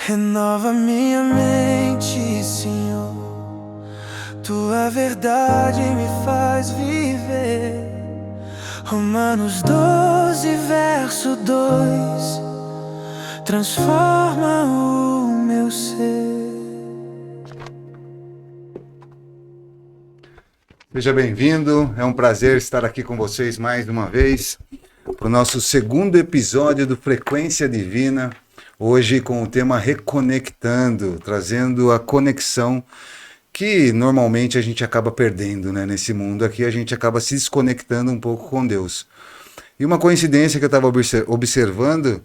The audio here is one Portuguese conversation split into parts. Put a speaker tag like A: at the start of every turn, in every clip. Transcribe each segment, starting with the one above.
A: Renova minha mente, Senhor. Tua verdade me faz viver. Romanos 12, verso 2. Transforma o meu ser.
B: Seja bem-vindo, é um prazer estar aqui com vocês mais uma vez para o nosso segundo episódio do Frequência Divina, hoje com o tema Reconectando, trazendo a conexão que normalmente a gente acaba perdendo, né? Nesse mundo aqui a gente acaba se desconectando um pouco com Deus. E uma coincidência que eu estava observando,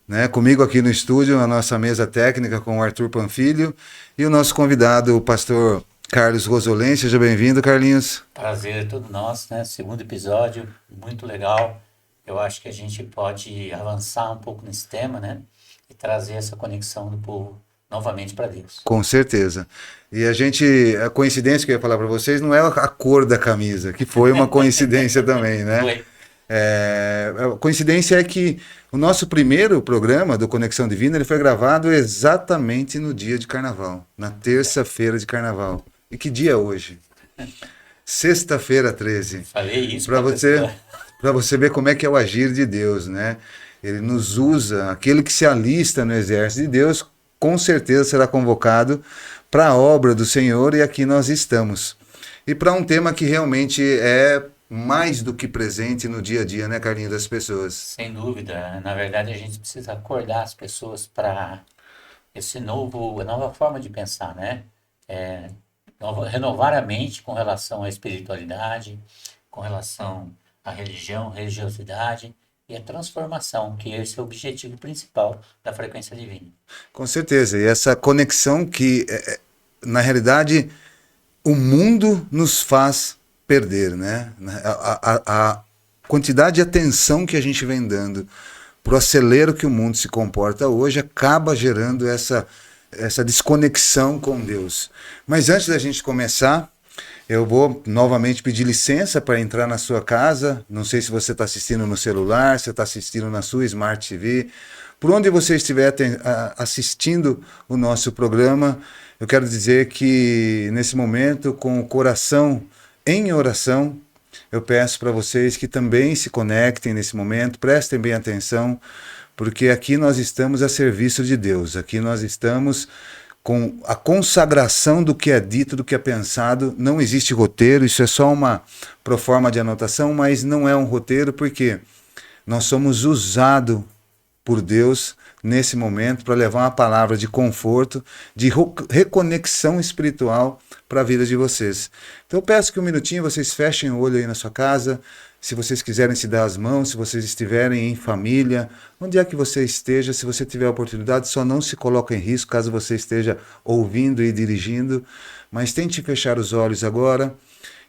B: né, comigo aqui no estúdio, a nossa mesa técnica com o Arthur Panfilho e o nosso convidado, o pastor Carlos Rosolém. Seja bem-vindo, Carlinhos.
C: Prazer é todo nosso, né? Segundo episódio, muito legal. Eu acho que a gente pode avançar um pouco nesse tema, né? E trazer essa conexão do povo novamente para Deus.
B: Com certeza. E a coincidência que eu ia falar para vocês não é a cor da camisa, que foi uma coincidência também, né?
C: Foi.
B: A coincidência é que o nosso primeiro programa do Conexão Divina ele foi gravado exatamente no dia de Carnaval, na terça-feira de Carnaval. E que dia é hoje? Sexta-feira 13.
C: Falei isso
B: Para você ver como é que é o agir de Deus, né? Ele nos usa, aquele que se alista no exército de Deus, com certeza será convocado para a obra do Senhor, e aqui nós estamos. E para um tema que realmente é mais do que presente no dia a dia, né, Carlinhos, das pessoas.
C: Sem dúvida. Na verdade, a gente precisa acordar as pessoas para essa nova forma de pensar, né? Renovar a mente com relação à espiritualidade, com relação à religião, religiosidade e a transformação, que esse é o objetivo principal da frequência divina.
B: Com certeza. E essa conexão que, na realidade, o mundo nos faz perder, né? A quantidade de atenção que a gente vem dando para o acelero que o mundo se comporta hoje acaba gerando essa desconexão com Deus. Mas antes da gente começar, eu vou novamente pedir licença para entrar na sua casa. Não sei se você está assistindo no celular, se está assistindo na sua Smart TV. Por onde você estiver assistindo o nosso programa, eu quero dizer que nesse momento, com o coração em oração, eu peço para vocês que também se conectem nesse momento, prestem bem atenção, porque aqui nós estamos a serviço de Deus, aqui nós estamos com a consagração do que é dito, do que é pensado. Não existe roteiro, isso é só uma proforma de anotação, mas não é um roteiro, porque nós somos usados por Deus nesse momento para levar uma palavra de conforto, de reconexão espiritual para a vida de vocês. Então eu peço que um minutinho vocês fechem o olho aí na sua casa, se vocês quiserem se dar as mãos, se vocês estiverem em família, onde é que você esteja, se você tiver a oportunidade, só não se coloque em risco caso você esteja ouvindo e dirigindo, mas tente fechar os olhos agora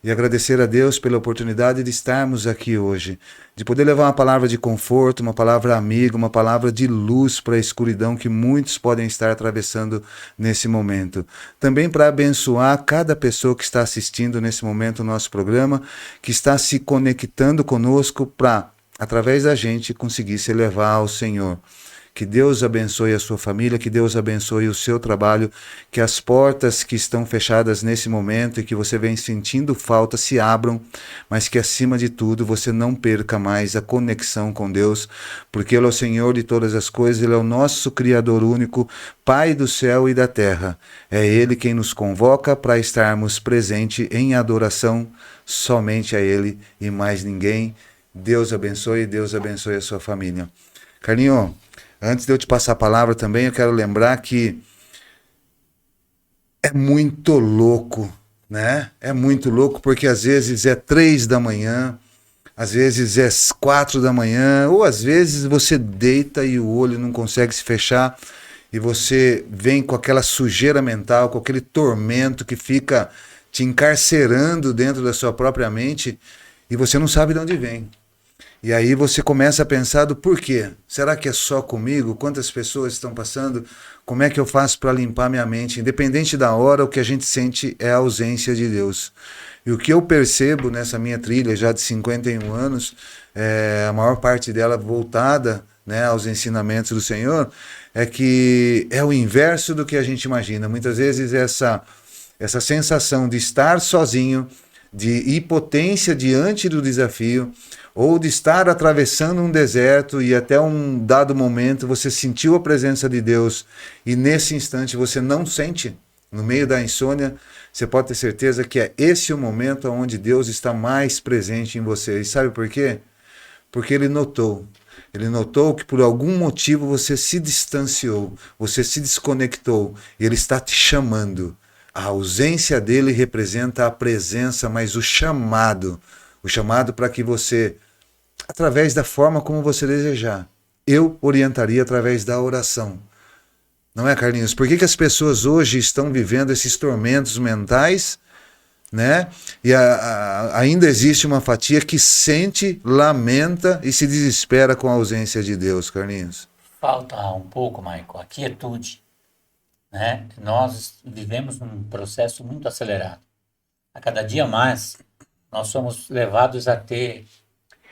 B: e agradecer a Deus pela oportunidade de estarmos aqui hoje, de poder levar uma palavra de conforto, uma palavra amiga, uma palavra de luz para a escuridão que muitos podem estar atravessando nesse momento. Também para abençoar cada pessoa que está assistindo nesse momento o nosso programa, que está se conectando conosco para, através da gente, conseguir se elevar ao Senhor. Que Deus abençoe a sua família, que Deus abençoe o seu trabalho, que as portas que estão fechadas nesse momento e que você vem sentindo falta se abram, mas que acima de tudo você não perca mais a conexão com Deus, porque Ele é o Senhor de todas as coisas, Ele é o nosso Criador único, Pai do céu e da terra. É Ele quem nos convoca para estarmos presentes em adoração somente a Ele e mais ninguém. Deus abençoe a sua família. Carlinho, antes de eu te passar a palavra também, eu quero lembrar que é muito louco, né? É muito louco porque às vezes é 3 da manhã, às vezes é 4 da manhã, ou às vezes você deita e o olho não consegue se fechar e você vem com aquela sujeira mental, com aquele tormento que fica te encarcerando dentro da sua própria mente e você não sabe de onde vem. E aí você começa a pensar do porquê. Será que é só comigo? Quantas pessoas estão passando? Como é que eu faço para limpar minha mente? Independente da hora, o que a gente sente é a ausência de Deus. E o que eu percebo nessa minha trilha já de 51 anos, a maior parte dela voltada né, aos ensinamentos do Senhor, é que é o inverso do que a gente imagina. Muitas vezes essa sensação de estar sozinho, de impotência diante do desafio, ou de estar atravessando um deserto e até um dado momento você sentiu a presença de Deus e nesse instante você não sente, no meio da insônia, você pode ter certeza que é esse o momento onde Deus está mais presente em você. E sabe por quê? Porque Ele notou que por algum motivo você se distanciou, você se desconectou e Ele está te chamando. A ausência dele representa a presença, mas o chamado para que você, através da forma como você desejar, eu orientaria através da oração. Não é, Carlinhos? Por que as pessoas hoje estão vivendo esses tormentos mentais, né? E ainda existe uma fatia que sente, lamenta e se desespera com a ausência de Deus, Carlinhos?
C: Falta um pouco, Michael, a quietude, né? Nós vivemos num processo muito acelerado. A cada dia mais, nós somos levados a ter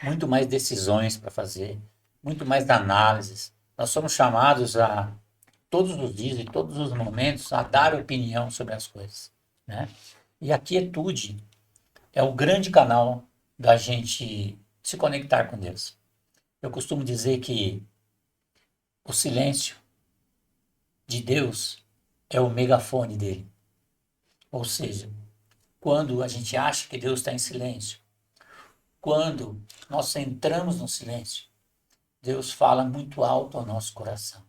C: muito mais decisões para fazer, muito mais análises. Nós somos chamados a, todos os dias e todos os momentos, a dar opinião sobre as coisas, né? E a quietude é o grande canal da gente se conectar com Deus. Eu costumo dizer que o silêncio de Deus é o megafone dele. Ou seja, quando a gente acha que Deus está em silêncio, quando nós entramos no silêncio, Deus fala muito alto ao nosso coração.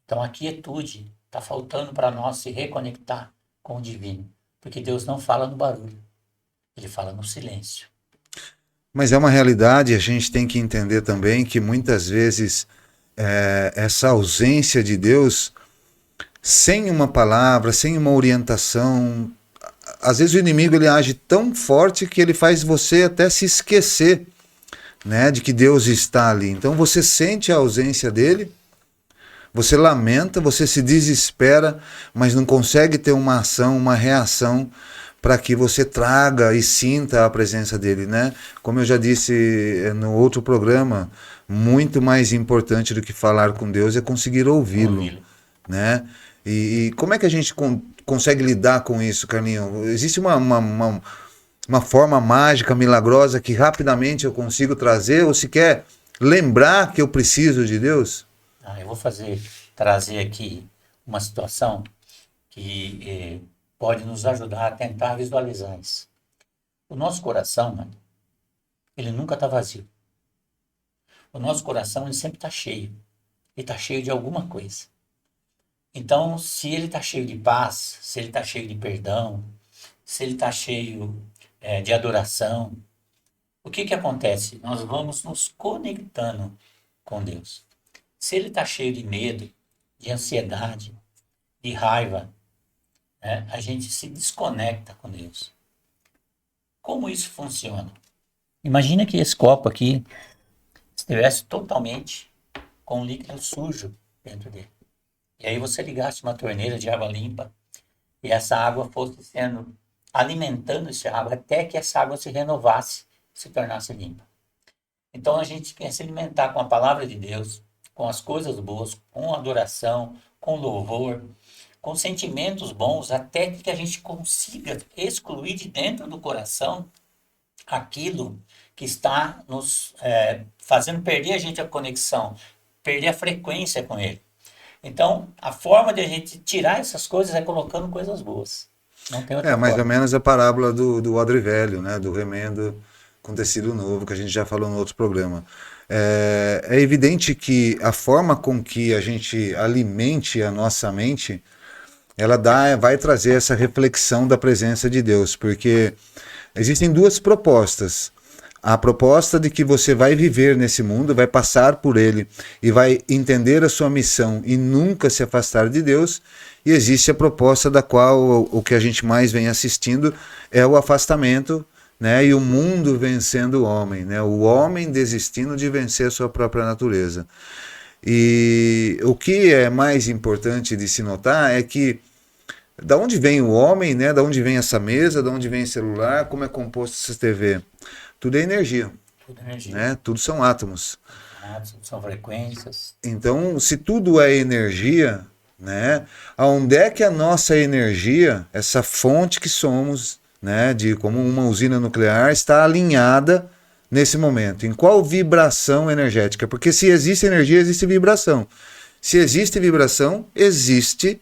C: Então a quietude está faltando para nós se reconectar com o divino. Porque Deus não fala no barulho, Ele fala no silêncio.
B: Mas é uma realidade, a gente tem que entender também que muitas vezes essa ausência de Deus, sem uma palavra, sem uma orientação, às vezes o inimigo ele age tão forte que ele faz você até se esquecer, né, de que Deus está ali. Então você sente a ausência dele, você lamenta, você se desespera, mas não consegue ter uma ação, uma reação para que você traga e sinta a presença dele, né? Como eu já disse no outro programa, muito mais importante do que falar com Deus é conseguir ouvi-lo, né? E como é que a gente consegue lidar com isso, Carlinhos? Existe uma forma mágica, milagrosa, que rapidamente eu consigo trazer, ou sequer lembrar que eu preciso de Deus?
C: Eu vou trazer aqui uma situação que pode nos ajudar a tentar visualizar isso. O nosso coração, mano, ele nunca está vazio. O nosso coração ele sempre está cheio. Ele está cheio de alguma coisa. Então, se ele está cheio de paz, se ele está cheio de perdão, se ele está cheio de adoração, o que acontece? Nós vamos nos conectando com Deus. Se ele está cheio de medo, de ansiedade, de raiva, né, a gente se desconecta com Deus. Como isso funciona? Imagina que esse copo aqui estivesse totalmente com líquido sujo dentro dele. E aí você ligasse uma torneira de água limpa e essa água fosse sendo alimentando essa água até que essa água se renovasse, se tornasse limpa. Então a gente quer se alimentar com a palavra de Deus, com as coisas boas, com adoração, com louvor, com sentimentos bons, até que a gente consiga excluir de dentro do coração aquilo que está nos fazendo perder a gente a conexão, perder a frequência com ele. Então, a forma de a gente tirar essas coisas é colocando coisas boas. Não tem outra forma.
B: Mais ou menos a parábola do odre velho, né? Do remendo com tecido novo, que a gente já falou no outro programa. É evidente que a forma com que a gente alimente a nossa mente, ela vai trazer essa reflexão da presença de Deus, porque existem duas propostas. A proposta de que você vai viver nesse mundo, vai passar por ele e vai entender a sua missão e nunca se afastar de Deus. E existe a proposta da qual o que a gente mais vem assistindo é o afastamento, né? E o mundo vencendo o homem, né? O homem desistindo de vencer a sua própria natureza. E o que é mais importante de se notar é que da onde vem o homem, né? Da onde vem essa mesa, da onde vem esse celular, como é composto essa TV? Tudo é energia,
C: Tudo é energia.
B: né? Tudo são átomos.
C: São frequências.
B: Então, se tudo é energia, né? Aonde é que a nossa energia, essa fonte que somos, né, de como uma usina nuclear, está alinhada nesse momento? Em qual vibração energética? Porque se existe energia, existe vibração. Se existe vibração, existe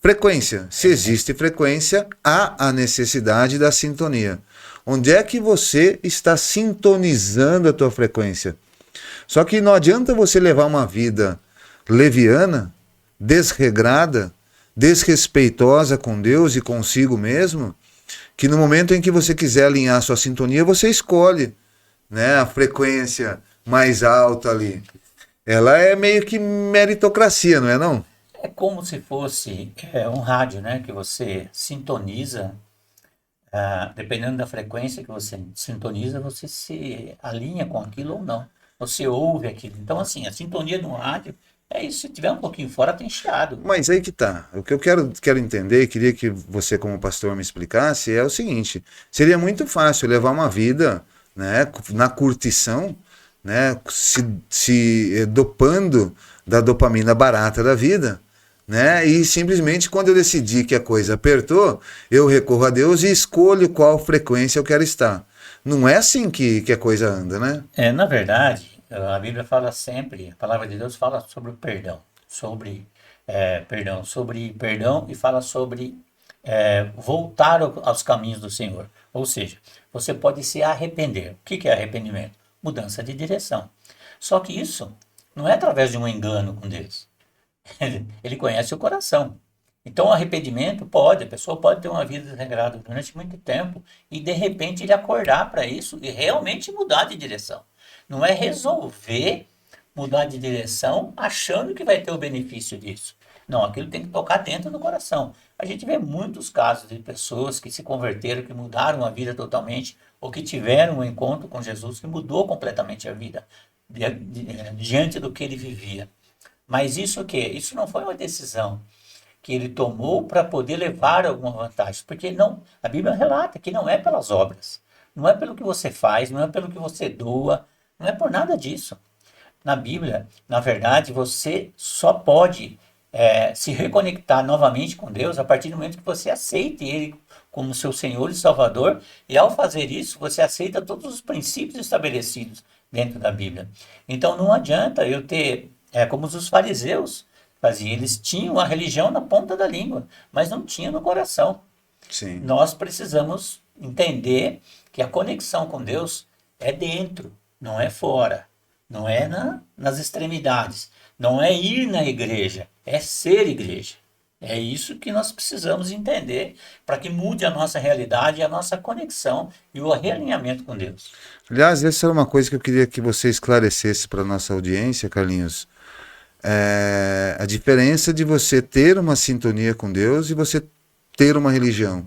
B: frequência. Se existe frequência, há a necessidade da sintonia. Onde é que você está sintonizando a tua frequência? Só que não adianta você levar uma vida leviana, desregrada, desrespeitosa com Deus e consigo mesmo, que no momento em que você quiser alinhar a sua sintonia, você escolhe, né, a frequência mais alta ali. Ela é meio que meritocracia, não é não?
C: É como se fosse um rádio, né? Que você sintoniza, dependendo da frequência que você sintoniza, você se alinha com aquilo ou não. Você ouve aquilo. Então, assim, a sintonia no rádio é isso. Se tiver um pouquinho fora, tem chiado.
B: Mas aí que tá. O que eu quero entender, e queria que você, como pastor, me explicasse, é o seguinte: seria muito fácil levar uma vida, né, na curtição, né, se dopando da dopamina barata da vida, né, e simplesmente quando eu decidi que a coisa apertou, eu recorro a Deus e escolho qual frequência eu quero estar. Não é assim que a coisa anda, né?
C: Na verdade, a Bíblia fala sempre, a palavra de Deus fala sobre o perdão, sobre perdão e fala sobre voltar aos caminhos do Senhor. Ou seja, você pode se arrepender. O que é arrependimento? Mudança de direção. Só que isso não é através de um engano com Deus. Ele conhece o coração. Então, o arrependimento a pessoa pode ter uma vida desregrada durante muito tempo e de repente ele acordar para isso e realmente mudar de direção. Não é resolver mudar de direção achando que vai ter o benefício disso. Não, aquilo tem que tocar dentro do coração. A gente vê muitos casos de pessoas que se converteram, que mudaram a vida totalmente, ou que tiveram um encontro com Jesus que mudou completamente a vida diante do que ele vivia. Mas isso o quê? Isso não foi uma decisão que ele tomou para poder levar alguma vantagem, porque não, a Bíblia relata que não é pelas obras, não é pelo que você faz, não é pelo que você doa, não é por nada disso. Na Bíblia, na verdade, você só pode se reconectar novamente com Deus a partir do momento que você aceite Ele como seu Senhor e Salvador, e ao fazer isso, você aceita todos os princípios estabelecidos dentro da Bíblia. Então não adianta eu ter, como os fariseus faziam, eles tinham a religião na ponta da língua, mas não tinham no coração.
B: Sim.
C: Nós precisamos entender que a conexão com Deus é dentro, não é fora, não é nas extremidades, não é ir na igreja, é ser igreja. É isso que nós precisamos entender para que mude a nossa realidade, a nossa conexão e o realinhamento com Deus.
B: Aliás, essa era uma coisa que eu queria que você esclarecesse para a nossa audiência, Carlinhos. A diferença de você ter uma sintonia com Deus e você ter uma religião.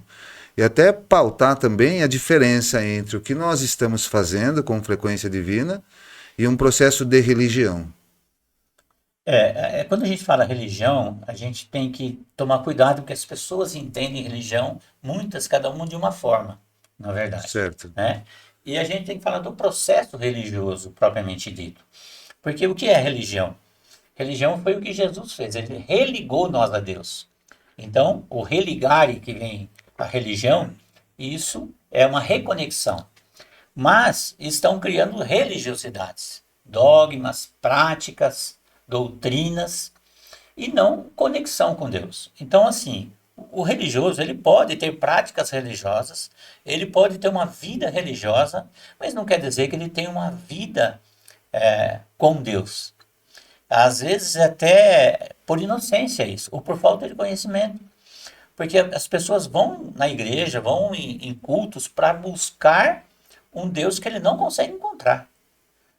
B: E até pautar também a diferença entre o que nós estamos fazendo com frequência divina e um processo de religião.
C: Quando a gente fala religião, a gente tem que tomar cuidado porque as pessoas entendem religião, muitas, cada uma de uma forma, na verdade.
B: Certo.
C: Né? E a gente tem que falar do processo religioso, propriamente dito. Porque o que é religião? Religião foi o que Jesus fez, ele religou nós a Deus. Então, o religare que vem a religião, isso é uma reconexão. Mas estão criando religiosidades, dogmas, práticas, doutrinas e não conexão com Deus. Então, assim, o religioso, ele pode ter práticas religiosas, ele pode ter uma vida religiosa, mas não quer dizer que ele tenha uma vida com Deus. Às vezes até por inocência isso, ou por falta de conhecimento. Porque as pessoas vão na igreja, vão em cultos para buscar um Deus que ele não consegue encontrar.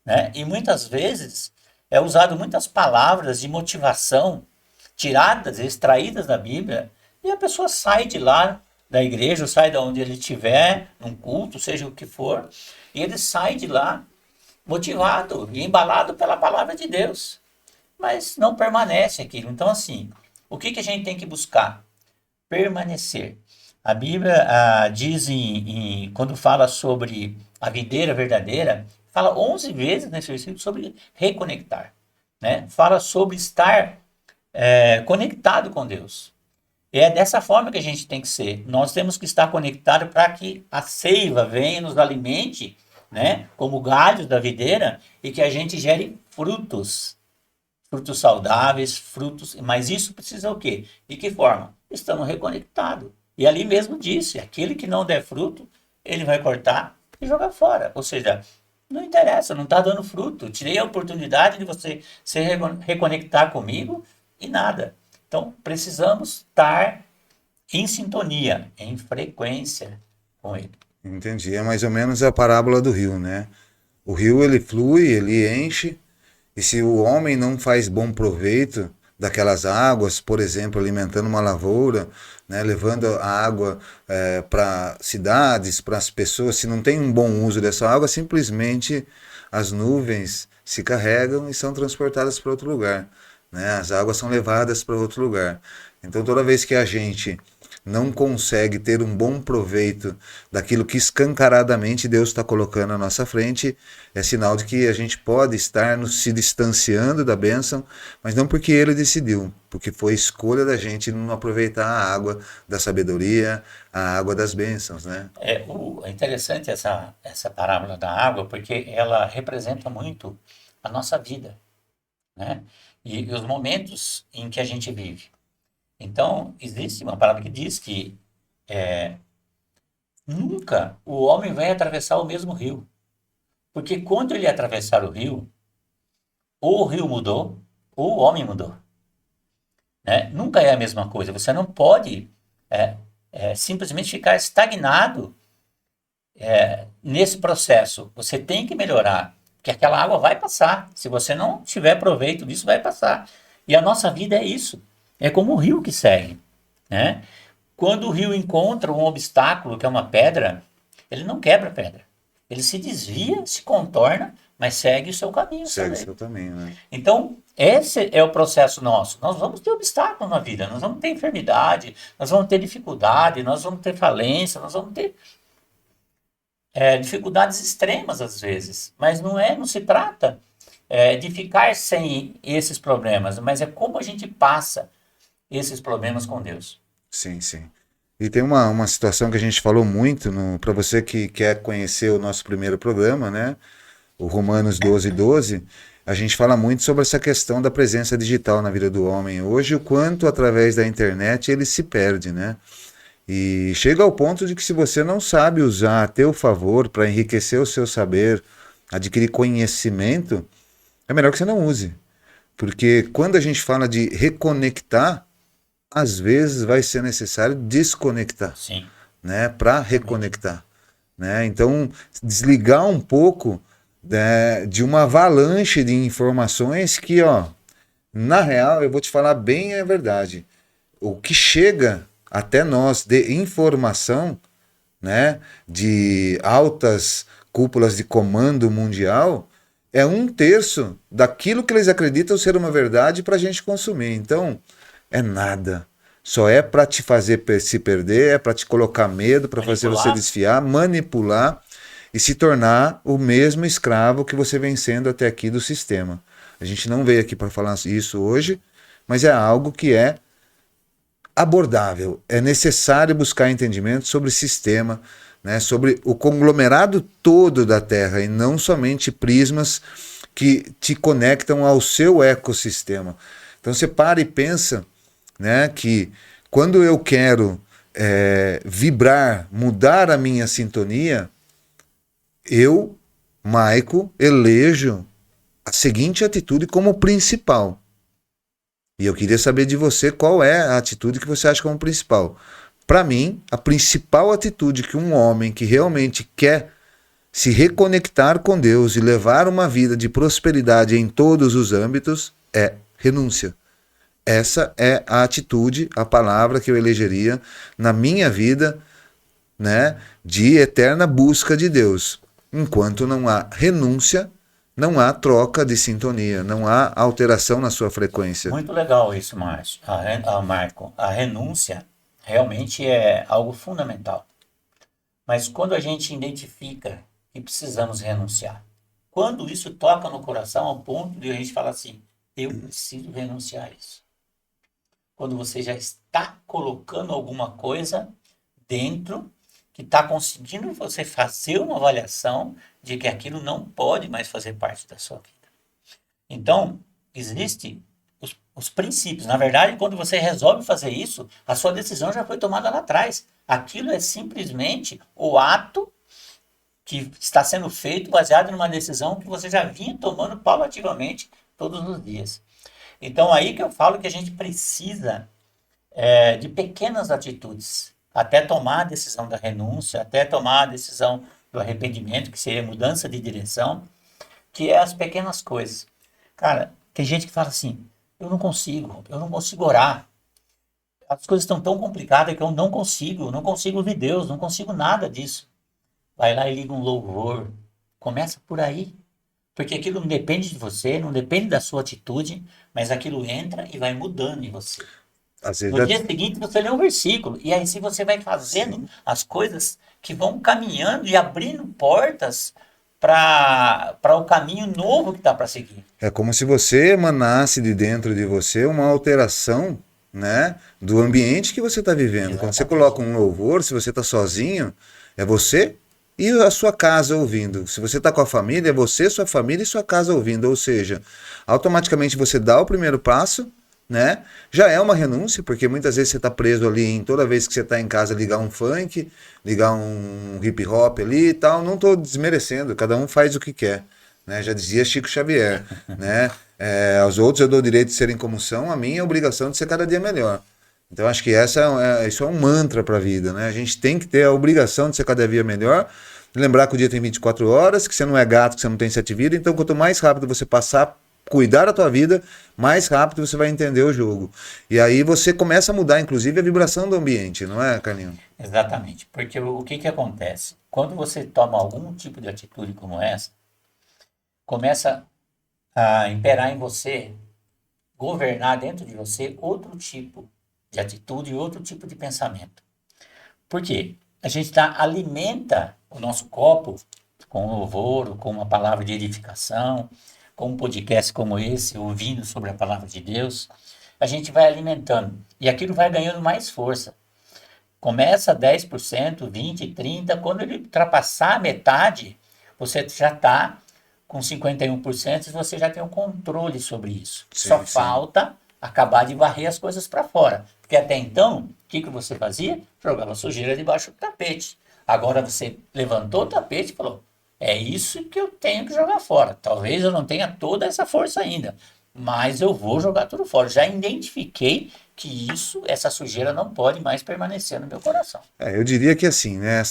C: Né? E muitas vezes é usado muitas palavras de motivação tiradas, extraídas da Bíblia, e a pessoa sai de lá da igreja, ou sai de onde ele estiver, num culto, seja o que for, e ele sai de lá motivado e embalado pela palavra de Deus. Mas não permanece aquilo. Então, assim, o que a gente tem que buscar? Permanecer. A Bíblia diz, quando fala sobre a videira verdadeira, fala 11 vezes nesse versículo sobre reconectar, né? Fala sobre estar conectado com Deus. E é dessa forma que a gente tem que ser. Nós temos que estar conectados para que a seiva venha e nos alimente, né? Como galhos da videira, e que a gente gere frutos. Frutos saudáveis, frutos. Mas isso precisa o quê? De que forma? Estamos reconectados. E ali mesmo disse, aquele que não der fruto, ele vai cortar e jogar fora. Ou seja, não interessa, não está dando fruto. Tirei a oportunidade de você se reconectar comigo e nada. Então, precisamos estar em sintonia, em frequência com ele.
B: Entendi. É mais ou menos a parábola do rio, né? O rio, ele flui, ele enche, e se o homem não faz bom proveito daquelas águas, por exemplo, alimentando uma lavoura, né, levando a água para cidades, para as pessoas, se não tem um bom uso dessa água, simplesmente as nuvens se carregam e são transportadas para outro lugar, né? As águas são levadas para outro lugar. Então, toda vez que a gente não consegue ter um bom proveito daquilo que escancaradamente Deus está colocando à nossa frente, é sinal de que a gente pode estar se distanciando da bênção, mas não porque ele decidiu, porque foi escolha da gente não aproveitar a água da sabedoria, a água das bênçãos, né?
C: É interessante essa parábola da água, porque ela representa muito a nossa vida, né? E os momentos em que a gente vive. Então, existe uma palavra que diz que nunca o homem vai atravessar o mesmo rio. Porque quando ele atravessar o rio mudou, ou o homem mudou, né? Nunca é a mesma coisa. Você não pode simplesmente ficar estagnado nesse processo. Você tem que melhorar, porque aquela água vai passar. Se você não tiver proveito disso, vai passar. E a nossa vida é isso. É como o rio que segue, né? Quando o rio encontra um obstáculo, que é uma pedra, ele não quebra a pedra. Ele se desvia, se contorna, mas segue o seu caminho.
B: Segue o seu caminho, né?
C: Então, esse é o processo nosso. Nós vamos ter obstáculos na vida, nós vamos ter enfermidade, nós vamos ter dificuldade, nós vamos ter falência, nós vamos ter dificuldades extremas às vezes. Mas não se trata de ficar sem esses problemas, mas é como a gente passa esses problemas com Deus.
B: Sim, sim. E tem uma situação que a gente falou muito, para você que quer conhecer o nosso primeiro programa, né? O Romanos 12:12, a gente fala muito sobre essa questão da presença digital na vida do homem. Hoje, o quanto através da internet ele se perde, né? E chega ao ponto de que se você não sabe usar a teu favor para enriquecer o seu saber, adquirir conhecimento, é melhor que você não use. Porque quando a gente fala de reconectar, às vezes vai ser necessário desconectar,
C: Sim.
B: né, para reconectar, né? Então, desligar um pouco de uma avalanche de informações que, na real, eu vou te falar bem a verdade. O que chega até nós de informação, né, de altas cúpulas de comando mundial, é 1/3 daquilo que eles acreditam ser uma verdade para a gente consumir. Então, é nada. Só é para te fazer se perder, é para te colocar medo, para fazer você desfiar, manipular e se tornar o mesmo escravo que você vem sendo até aqui do sistema. A gente não veio aqui para falar isso hoje, mas é algo que é abordável. É necessário buscar entendimento sobre o sistema, né, sobre o conglomerado todo da Terra e não somente prismas que te conectam ao seu ecossistema. Então você para e pensa, né, que quando eu quero vibrar, mudar a minha sintonia, eu, Maico, elejo a seguinte atitude como principal. E eu queria saber de você qual é a atitude que você acha como principal. Para mim, a principal atitude que um homem que realmente quer se reconectar com Deus e levar uma vida de prosperidade em todos os âmbitos é renúncia. Essa é a atitude, a palavra que eu elegeria na minha vida, né, de eterna busca de Deus. Enquanto não há renúncia, não há troca de sintonia, não há alteração na sua frequência.
C: Muito legal isso, Márcio. Marco. A renúncia realmente é algo fundamental. Mas quando a gente identifica que precisamos renunciar, quando isso toca no coração ao ponto de a gente falar assim, eu preciso renunciar a isso. Quando você já está colocando alguma coisa dentro que está conseguindo você fazer uma avaliação de que aquilo não pode mais fazer parte da sua vida. Então, existem os princípios. Na verdade, quando você resolve fazer isso, a sua decisão já foi tomada lá atrás. Aquilo é simplesmente o ato que está sendo feito baseado numa decisão que você já vinha tomando paulativamente todos os dias. Então, aí que eu falo que a gente precisa de pequenas atitudes, até tomar a decisão da renúncia, até tomar a decisão do arrependimento, que seria mudança de direção, que é as pequenas coisas. Cara, tem gente que fala assim, eu não consigo orar. As coisas estão tão complicadas que eu não consigo ouvir Deus, não consigo nada disso. Vai lá e liga um louvor, começa por aí. Porque aquilo não depende de você, não depende da sua atitude, mas aquilo entra e vai mudando em você. No dia seguinte você lê um versículo, e aí se você vai fazendo as coisas que vão caminhando e abrindo portas para o caminho novo que está para seguir.
B: É como se você emanasse de dentro de você uma alteração, né, do ambiente que você está vivendo. Exatamente. Quando você coloca um louvor, se você está sozinho, é você e a sua casa ouvindo. Se você está com a família, é você, sua família e sua casa ouvindo. Ou seja, automaticamente você dá o primeiro passo, né? Já é uma renúncia, porque muitas vezes você está preso ali em toda vez que você está em casa ligar um funk, ligar um hip hop ali e tal. Não estou desmerecendo, cada um faz o que quer, né? Já dizia Chico Xavier, né? Aos outros eu dou o direito de serem como são, a minha é a obrigação de ser cada dia melhor. Então acho que isso é um mantra para a vida, né? A gente tem que ter a obrigação de ser cada dia melhor, lembrar que o dia tem 24 horas, que você não é gato, que você não tem 7 vidas, então quanto mais rápido você passar, cuidar da tua vida, mais rápido você vai entender o jogo. E aí você começa a mudar, inclusive, a vibração do ambiente, não é, Carlinhos?
C: Exatamente, porque o que acontece? Quando você toma algum tipo de atitude como essa, começa a imperar em você, governar dentro de você outro tipo de atitude e outro tipo de pensamento. Por quê? A gente alimenta o nosso copo com louvor, com uma palavra de edificação, com um podcast como esse, ouvindo sobre a palavra de Deus, a gente vai alimentando e aquilo vai ganhando mais força. Começa 10%, 20%, 30%, quando ele ultrapassar a metade, você já está com 51% e você já tem um controle sobre isso. Só falta acabar de varrer as coisas para fora. Porque até então, o que você fazia? Jogava sujeira debaixo do tapete. Agora você levantou o tapete e falou, é isso que eu tenho que jogar fora. Talvez eu não tenha toda essa força ainda, mas eu vou jogar tudo fora. Já identifiquei que essa sujeira não pode mais permanecer no meu coração.
B: Eu diria que assim, né,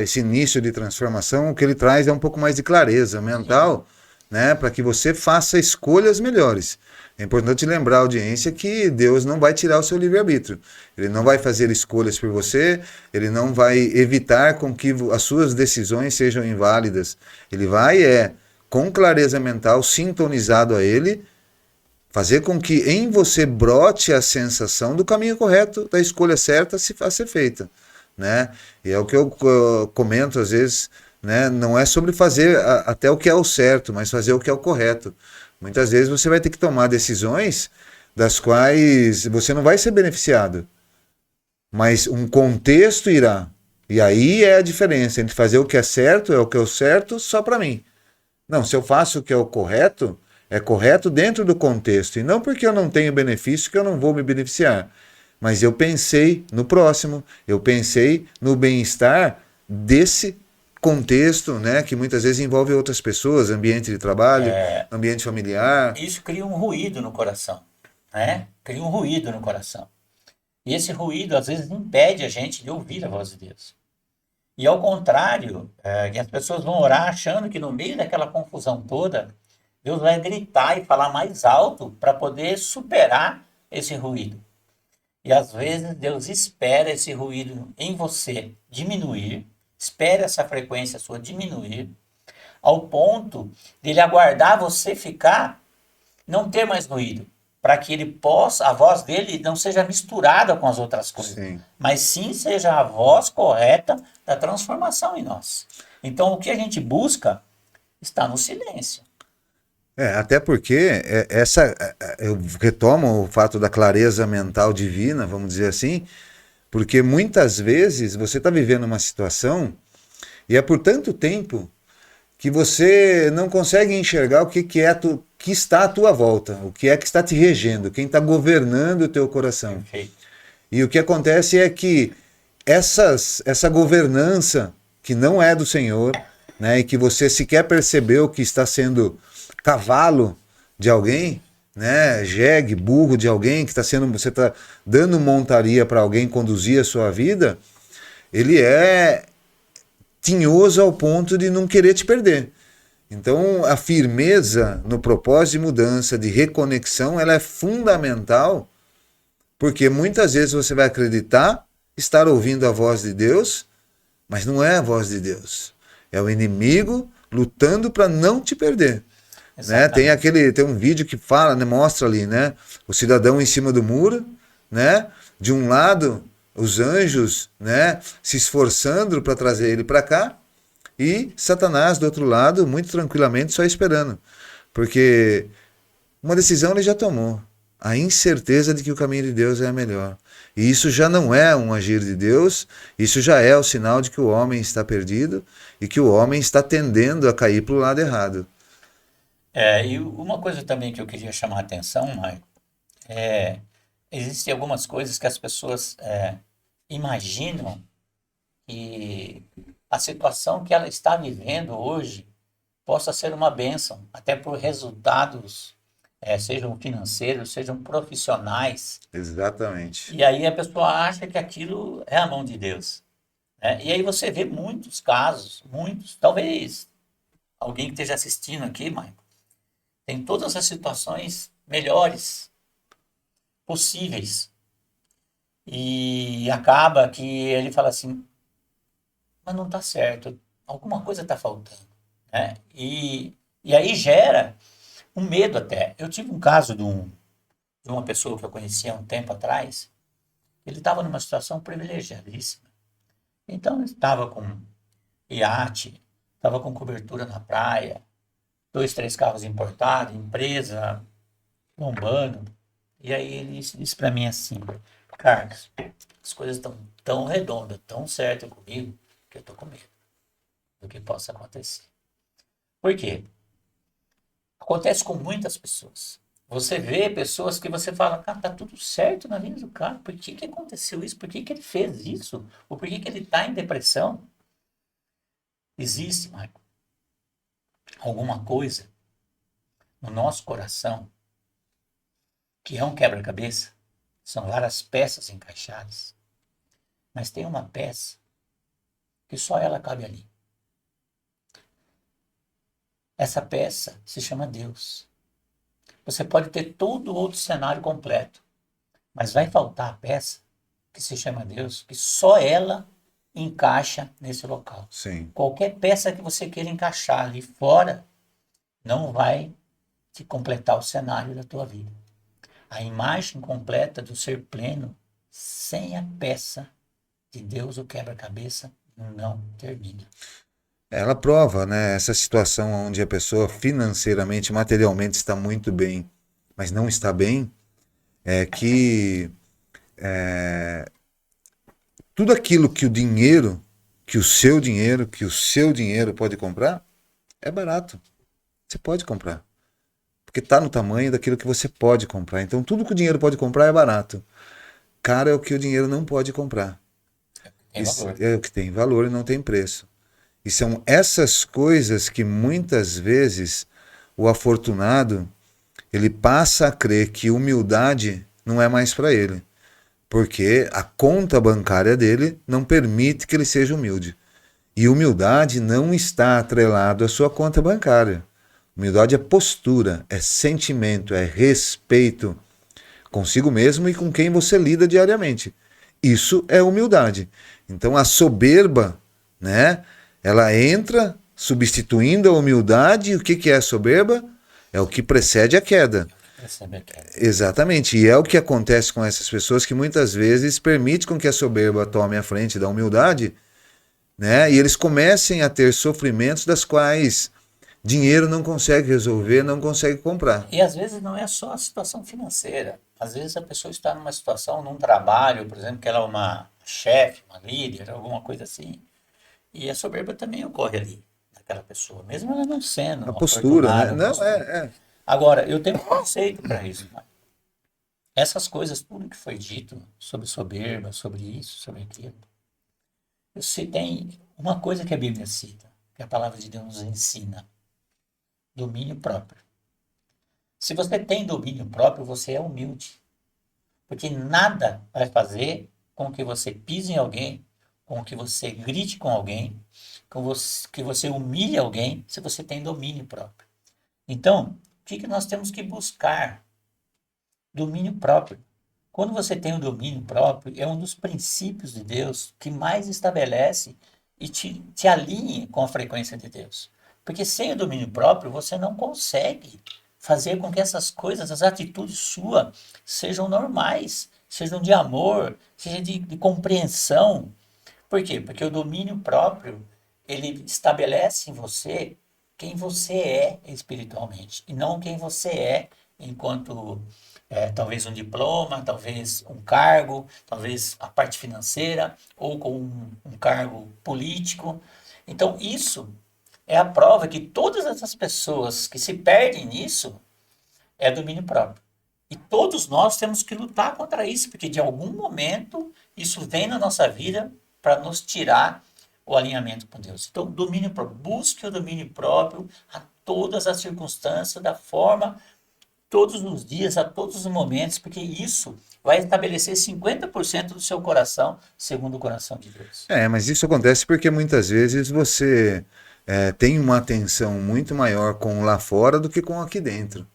B: esse início de transformação, o que ele traz é um pouco mais de clareza mental, né, para que você faça escolhas melhores. É importante lembrar a audiência que Deus não vai tirar o seu livre-arbítrio. Ele não vai fazer escolhas por você, ele não vai evitar com que as suas decisões sejam inválidas. Ele vai, com clareza mental, sintonizado a ele, fazer com que em você brote a sensação do caminho correto, da escolha certa a ser feita, né? E é o que eu comento às vezes, né? Não é sobre fazer até o que é o certo, mas fazer o que é o correto. Muitas vezes você vai ter que tomar decisões das quais você não vai ser beneficiado, mas um contexto irá. E aí é a diferença entre fazer o que é o certo só para mim. Não, se eu faço o que é correto dentro do contexto, e não porque eu não tenho benefício que eu não vou me beneficiar. Mas eu pensei no próximo, eu pensei no bem-estar desse contexto, né, que muitas vezes envolve outras pessoas, ambiente de trabalho, ambiente familiar.
C: Isso cria um ruído no coração, né? Cria um ruído no coração. E esse ruído, às vezes, impede a gente de ouvir a voz de Deus. E ao contrário, que as pessoas vão orar achando que no meio daquela confusão toda, Deus vai gritar e falar mais alto para poder superar esse ruído. E às vezes Deus espera esse ruído em você diminuir, espera essa frequência sua diminuir, ao ponto de ele aguardar você não ter mais ruído, para que ele possa, a voz dele não seja misturada com as outras coisas, mas sim seja a voz correta da transformação em nós. Então o que a gente busca está no silêncio.
B: Até porque eu retomo o fato da clareza mental divina, vamos dizer assim, porque muitas vezes você está vivendo uma situação e é por tanto tempo que você não consegue enxergar o que está à tua volta, o que é que está te regendo, quem está governando o teu coração.
C: Perfeito.
B: E o que acontece é que essa governança que não é do Senhor, né, e que você sequer percebeu que está sendo cavalo de alguém, né, jegue, burro de alguém, você está dando montaria para alguém conduzir a sua vida, ele é tinhoso ao ponto de não querer te perder. Então, a firmeza no propósito de mudança, de reconexão, ela é fundamental, porque muitas vezes você vai acreditar estar ouvindo a voz de Deus, mas não é a voz de Deus. É o inimigo lutando para não te perder. Né? Tem um vídeo que fala, né, mostra ali, né, o cidadão em cima do muro, né, de um lado os anjos, né, se esforçando para trazer ele para cá, e Satanás do outro lado, muito tranquilamente, só esperando. Porque uma decisão ele já tomou. A incerteza de que o caminho de Deus é a melhor. E isso já não é um agir de Deus, isso já é o sinal de que o homem está perdido e que o homem está tendendo a cair para o lado errado.
C: E uma coisa também que eu queria chamar a atenção, Maicon, existem algumas coisas que as pessoas imaginam que a situação que ela está vivendo hoje possa ser uma bênção, até por resultados, sejam financeiros, sejam profissionais.
B: Exatamente.
C: E aí a pessoa acha que aquilo é a mão de Deus. Né? E aí você vê muitos casos, talvez alguém que esteja assistindo aqui, Maicon, tem todas as situações melhores possíveis. E acaba que ele fala assim, mas não está certo, alguma coisa está faltando. Né? E aí gera um medo até. Eu tive um caso de uma pessoa que eu conhecia há um tempo atrás, ele estava numa situação privilegiadíssima. Então ele estava com iate, estava com cobertura na praia, 2, 3 carros importados, empresa bombando. E aí ele disse para mim assim, Carlos, as coisas estão tão redondas, tão certas comigo, que eu estou com medo do que possa acontecer. Por quê? Acontece com muitas pessoas. Você vê pessoas que você fala, cara, tá tudo certo na vida do cara, por que aconteceu isso? Por que ele fez isso? Ou por que ele está em depressão? Existe, Maicon, alguma coisa no nosso coração que é um quebra-cabeça. São várias peças encaixadas. Mas tem uma peça que só ela cabe ali. Essa peça se chama Deus. Você pode ter todo o outro cenário completo, mas vai faltar a peça que se chama Deus, que só ela encaixa nesse local.
B: Sim.
C: Qualquer peça que você queira encaixar ali fora não vai te completar o cenário da tua vida. A imagem completa do ser pleno, sem a peça de Deus, o quebra-cabeça, não termina.
B: Ela prova, né, essa situação onde a pessoa financeiramente, materialmente está muito bem, mas não está bem, é que tudo aquilo que o seu dinheiro pode comprar, é barato. Você pode comprar. Porque está no tamanho daquilo que você pode comprar. Então tudo que o dinheiro pode comprar é barato. Caro é o que o dinheiro não pode comprar. É o que tem valor e não tem preço. E são essas coisas que muitas vezes o afortunado ele passa a crer que humildade não é mais para ele. Porque a conta bancária dele não permite que ele seja humilde. E humildade não está atrelado à sua conta bancária. Humildade é postura, é sentimento, é respeito consigo mesmo e com quem você lida diariamente. Isso é humildade. Então a soberba, né, ela entra substituindo a humildade. E o que é a soberba? É o que precede a queda. Exatamente. E é o que acontece com essas pessoas que muitas vezes permite com que a soberba tome a frente da humildade, né, e eles comecem a ter sofrimentos das quais dinheiro não consegue resolver, não consegue comprar.
C: E às vezes não é só a situação financeira. Às vezes a pessoa está numa situação, num trabalho, por exemplo, que ela é uma chefe, uma líder, alguma coisa assim. E a soberba também ocorre ali, naquela pessoa, mesmo ela não sendo
B: A
C: uma
B: postura, né?
C: afortunada, uma
B: Não,
C: postura. Agora, eu tenho um conceito para isso, né? Essas coisas, tudo que foi dito sobre soberba, sobre isso, sobre aquilo, você tem uma coisa que a Bíblia cita, que a palavra de Deus nos ensina: domínio próprio. Se você tem domínio próprio, você é humilde. Porque nada vai fazer com que você pise em alguém, com que você grite com alguém, que você humilhe alguém, se você tem domínio próprio. Então, o que nós temos que buscar? Domínio próprio. Quando você tem o domínio próprio, é um dos princípios de Deus que mais estabelece e te alinha com a frequência de Deus. Porque sem o domínio próprio, você não consegue fazer com que essas coisas, as atitudes suas, sejam normais, sejam de amor, sejam de compreensão. Por quê? Porque o domínio próprio, ele estabelece em você quem você é espiritualmente, e não quem você é enquanto talvez um diploma, talvez um cargo, talvez a parte financeira, ou com um cargo político. Então, isso é a prova que todas essas pessoas que se perdem nisso é domínio próprio. E todos nós temos que lutar contra isso, porque de algum momento isso vem na nossa vida para nos tirar o alinhamento com Deus. Então, domínio próprio. Busque o domínio próprio a todas as circunstâncias, da forma, todos os dias, a todos os momentos, porque isso vai estabelecer 50% do seu coração, segundo o coração de Deus.
B: Mas isso acontece porque muitas vezes você tem uma atenção muito maior com o lá fora do que com o aqui dentro,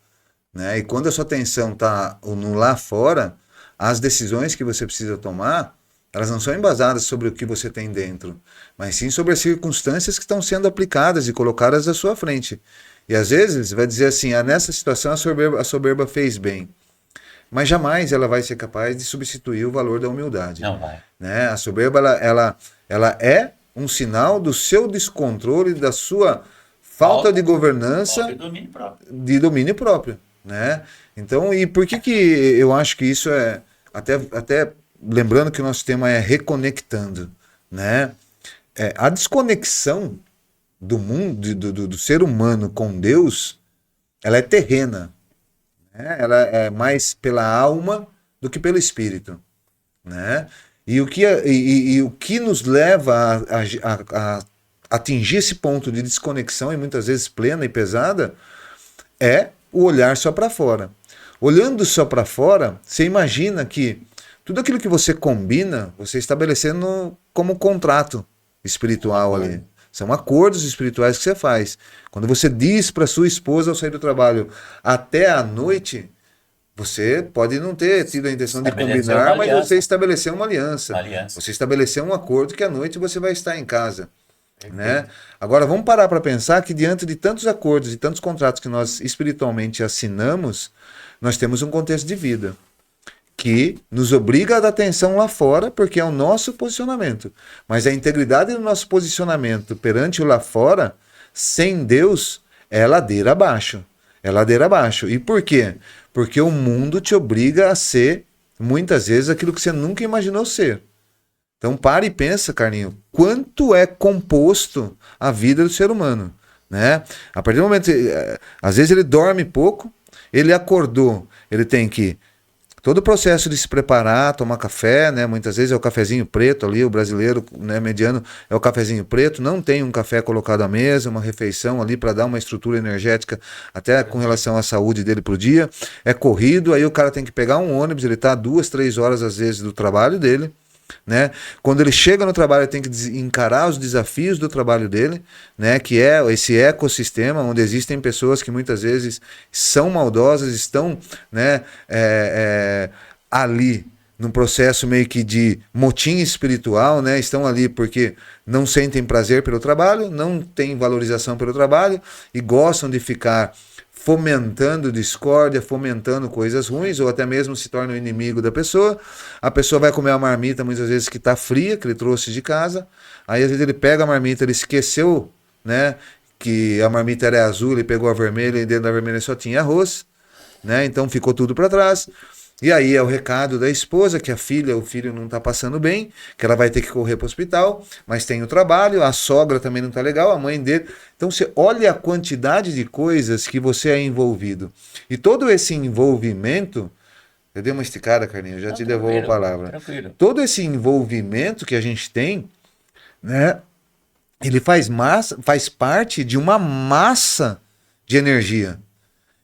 B: né? E quando a sua atenção está no lá fora, as decisões que você precisa tomar, elas não são embasadas sobre o que você tem dentro, mas sim sobre as circunstâncias que estão sendo aplicadas e colocadas à sua frente. E às vezes vai dizer assim, nessa situação a soberba fez bem, mas jamais ela vai ser capaz de substituir o valor da humildade.
C: Não vai.
B: Né? A soberba ela é um sinal do seu descontrole, da sua falta de governança, de domínio próprio. Né? Então, e por que eu acho que isso é, até lembrando que o nosso tema é reconectando, né? A desconexão do mundo, do ser humano com Deus, ela é terrena, né? Ela é mais pela alma do que pelo espírito, né? E o que nos leva a atingir esse ponto de desconexão, e muitas vezes plena e pesada, é o olhar só para fora. Olhando só para fora, você imagina que tudo aquilo que você combina, você estabelecendo como contrato espiritual ali. São acordos espirituais que você faz. Quando você diz para sua esposa ao sair do trabalho, até à noite, você pode não ter tido a intenção de combinar, mas você estabeleceu uma aliança. Você estabeleceu um acordo que à noite você vai estar em casa. Né? Agora vamos parar para pensar que diante de tantos acordos e tantos contratos que nós espiritualmente assinamos, nós temos um contexto de vida que nos obriga a dar atenção lá fora, porque é o nosso posicionamento. Mas a integridade do nosso posicionamento perante o lá fora, sem Deus, é ladeira abaixo. É ladeira abaixo. E por quê? Porque o mundo te obriga a ser, muitas vezes, aquilo que você nunca imaginou ser. Então para e pensa, Carlinho, quanto é composto a vida do ser humano, né? A partir do momento, às vezes ele dorme pouco, ele acordou, ele tem que todo o processo de se preparar, tomar café, né? Muitas vezes é o cafezinho preto ali, o brasileiro, né, mediano é o cafezinho preto, não tem um café colocado à mesa, uma refeição ali para dar uma estrutura energética até com relação à saúde dele para o dia, é corrido, aí o cara tem que pegar um ônibus, ele está 2, 3 horas às vezes do trabalho dele, né? Quando ele chega no trabalho, ele tem que encarar os desafios do trabalho dele, né? Que é esse ecossistema onde existem pessoas que muitas vezes são maldosas, estão, né, ali num processo meio que de motim espiritual, né? Estão ali porque não sentem prazer pelo trabalho, não têm valorização pelo trabalho e gostam de ficar fomentando discórdia, fomentando coisas ruins, ou até mesmo se torna o inimigo da pessoa. A pessoa vai comer a marmita muitas vezes que está fria, que ele trouxe de casa, aí às vezes ele pega a marmita, ele esqueceu, né, que a marmita era azul, ele pegou a vermelha e dentro da vermelha só tinha arroz, né? Então ficou tudo para trás. E aí é o recado da esposa que o filho não está passando bem, que ela vai ter que correr para o hospital, mas tem o trabalho, a sogra também não está legal, a mãe dele. Então você olha a quantidade de coisas que você é envolvido. E todo esse envolvimento, eu dei uma esticada, Carlinhos, já
C: Não,
B: te devolvo a
C: tranquilo,
B: palavra.
C: tranquilo.
B: Todo esse envolvimento que a gente tem, né? Ele faz parte de uma massa de energia.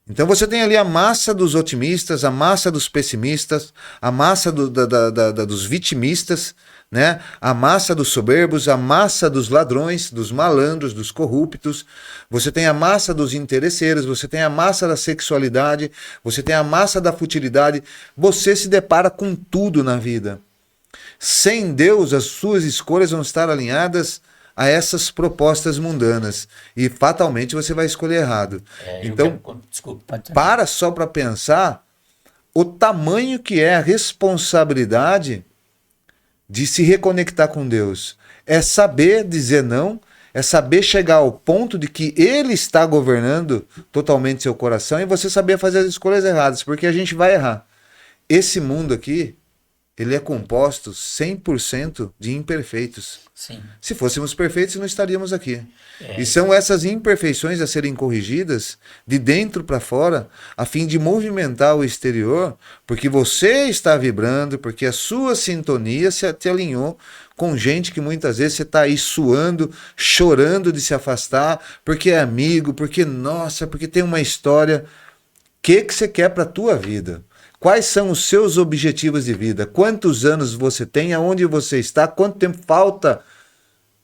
B: Então você tem ali a massa dos otimistas, a massa dos pessimistas, a massa dos vitimistas, né? A massa dos soberbos, a massa dos ladrões, dos malandros, dos corruptos. Você tem a massa dos interesseiros, você tem a massa da sexualidade, você tem a massa da futilidade. Você se depara com tudo na vida. Sem Deus, as suas escolhas vão estar alinhadas a essas propostas mundanas e fatalmente você vai escolher errado. Então,
C: Desculpa, pode terminar.
B: para só para pensar o tamanho que é a responsabilidade de se reconectar com Deus. É saber dizer não, é saber chegar ao ponto de que Ele está governando totalmente seu coração e você saber fazer as escolhas erradas, porque a gente vai errar. Esse mundo aqui, ele é composto 100% de imperfeitos.
C: Sim.
B: Se fôssemos perfeitos, não estaríamos aqui.
C: É,
B: E são essas imperfeições a serem corrigidas de dentro para fora, a fim de movimentar o exterior, porque você está vibrando, porque a sua sintonia se te alinhou com gente que muitas vezes você está aí suando, chorando de se afastar, porque é amigo, porque nossa, porque tem uma história. O que você quer para a tua vida? Quais são os seus objetivos de vida? Quantos anos você tem? Aonde você está? Quanto tempo falta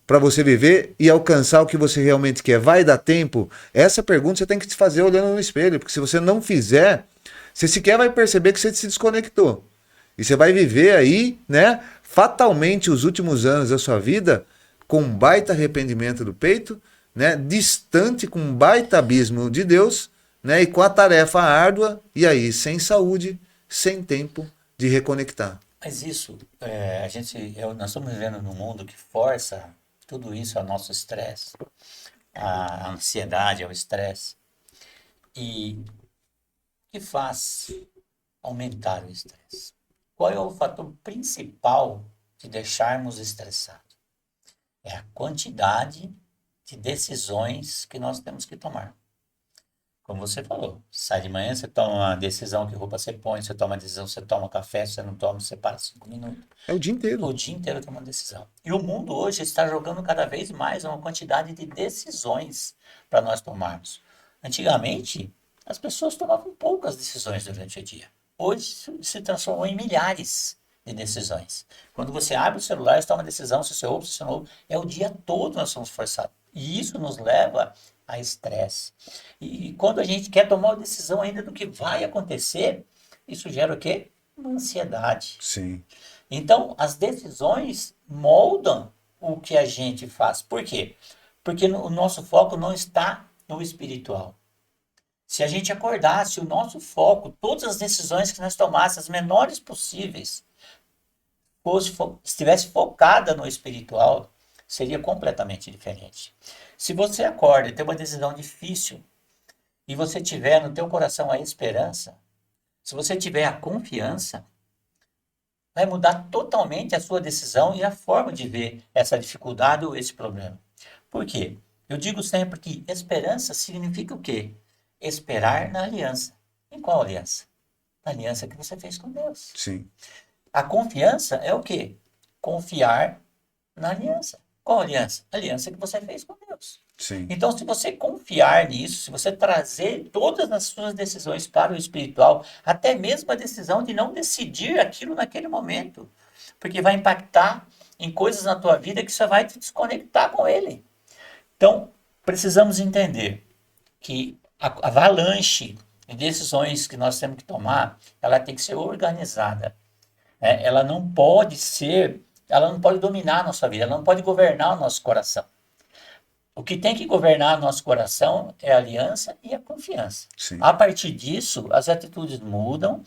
B: para você viver e alcançar o que você realmente quer? Vai dar tempo? Essa pergunta você tem que se fazer olhando no espelho, porque se você não fizer, você sequer vai perceber que você se desconectou. E você vai viver aí, né, fatalmente os últimos anos da sua vida com um baita arrependimento do peito, né, distante com um baita abismo de Deus, né, e com a tarefa árdua, e aí sem saúde, sem tempo de reconectar.
C: Mas isso, nós estamos vivendo num mundo que força tudo isso ao nosso estresse, à ansiedade, ao estresse, e que faz aumentar o estresse. Qual é o fator principal de deixarmos estressados? É a quantidade de decisões que nós temos que tomar. Como você falou, sai de manhã, você toma uma decisão, que roupa você põe, você toma uma decisão, você toma café, você não toma, você para 5 minutos.
B: É o dia inteiro.
C: O dia inteiro toma uma decisão. E o mundo hoje está jogando cada vez mais uma quantidade de decisões para nós tomarmos. Antigamente, as pessoas tomavam poucas decisões durante o dia. Hoje se transformou em milhares de decisões. Quando você abre o celular, você toma uma decisão, se você ouve, se você não ouve, é o dia todo nós somos forçados. E isso nos leva a estresse. E quando a gente quer tomar uma decisão ainda do que vai acontecer, isso gera o quê? Uma ansiedade.
B: Sim.
C: Então, as decisões moldam o que a gente faz. Por quê? Porque o nosso foco não está no espiritual. Se a gente acordasse o nosso foco, todas as decisões que nós tomássemos, as menores possíveis, estivesse focada no espiritual, seria completamente diferente. Se você acorda e tem uma decisão difícil, e você tiver no teu coração a esperança, se você tiver a confiança, vai mudar totalmente a sua decisão e a forma de ver essa dificuldade ou esse problema. Por quê? Eu digo sempre que esperança significa o quê? Esperar na aliança. Em qual aliança? Na aliança que você fez com Deus.
B: Sim.
C: A confiança é o quê? Confiar na aliança. Qual aliança? A aliança que você fez com Deus.
B: Sim.
C: Então, se você confiar nisso, se você trazer todas as suas decisões para o espiritual, até mesmo a decisão de não decidir aquilo naquele momento, porque vai impactar em coisas na tua vida que você vai te desconectar com ele. Então, precisamos entender que a avalanche de decisões que nós temos que tomar, ela tem que ser organizada. Ela não pode dominar a nossa vida, ela não pode governar o nosso coração. O que tem que governar nosso coração é a aliança e a confiança.
B: Sim.
C: A partir disso, as atitudes mudam,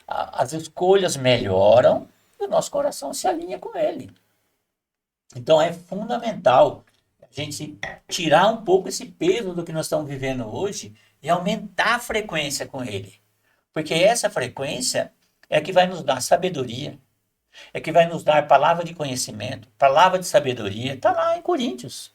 C: as escolhas melhoram e o nosso coração se alinha com ele. Então é fundamental A gente tirar um pouco esse peso do que nós estamos vivendo hoje e aumentar a frequência com ele. Porque essa frequência é que vai nos dar sabedoria, é que vai nos dar palavra de conhecimento, palavra de sabedoria. Está lá em Coríntios.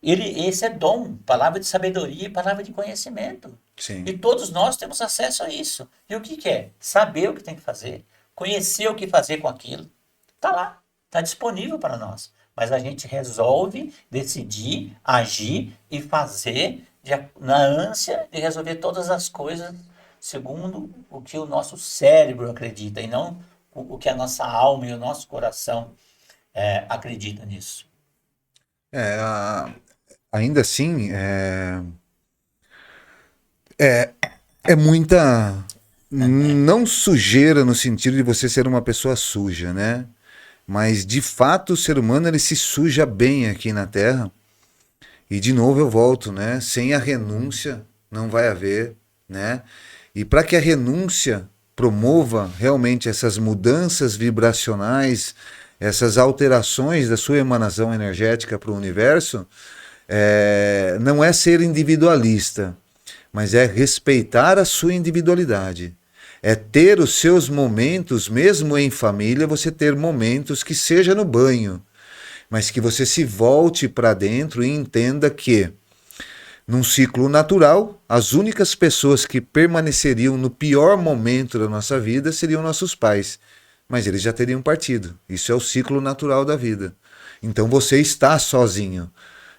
C: Esse é dom, palavra de sabedoria e palavra de conhecimento.
B: Sim.
C: E todos nós temos acesso a isso. E o que é? Saber o que tem que fazer, conhecer o que fazer com aquilo. Está lá, está disponível para nós. Mas a gente resolve decidir, agir e fazer na ânsia de resolver todas as coisas segundo o que o nosso cérebro acredita e não o que a nossa alma e o nosso coração acredita nisso.
B: Ainda assim, é muita, não sujeira no sentido de você ser uma pessoa suja, né? Mas, de fato, o ser humano ele se suja bem aqui na Terra. E, de novo, eu volto, né? Sem a renúncia, não vai haver, né? E para que a renúncia promova realmente essas mudanças vibracionais, essas alterações da sua emanação energética para o universo, não é ser individualista, mas é respeitar a sua individualidade. É ter os seus momentos, mesmo em família, você ter momentos que seja no banho, mas que você se volte para dentro e entenda que, num ciclo natural, as únicas pessoas que permaneceriam no pior momento da nossa vida seriam nossos pais, mas eles já teriam partido. Isso é o ciclo natural da vida. Então você está sozinho.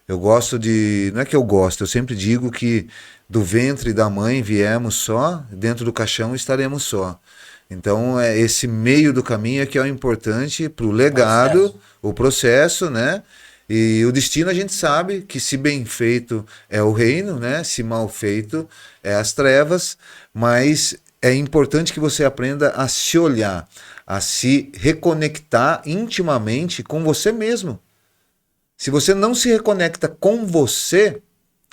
B: Eu gosto de... Não é que eu gosto, eu sempre digo que do ventre da mãe viemos só, dentro do caixão estaremos só. Então, esse meio do caminho é que é o importante para o legado, o processo, né? E o destino a gente sabe que se bem feito é o reino, né? Se mal feito é as trevas, mas é importante que você aprenda a se olhar, a se reconectar intimamente com você mesmo. Se você não se reconecta com você,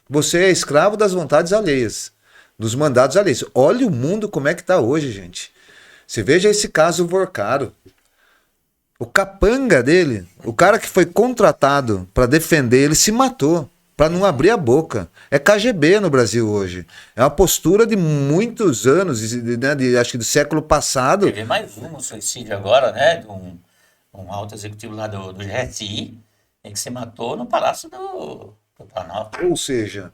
B: você é escravo das vontades alheias, dos mandados alheios. Olha o mundo como é que está hoje, gente. Você veja esse caso Vorcaro. O capanga dele, o cara que foi contratado para defender, ele se matou para não abrir a boca. É KGB no Brasil hoje. É uma postura de muitos anos, né, acho que do século passado.
C: Teve mais um suicídio agora, né? De um alto executivo lá do GSI, que se matou no Palácio do Planalto.
B: Ou seja,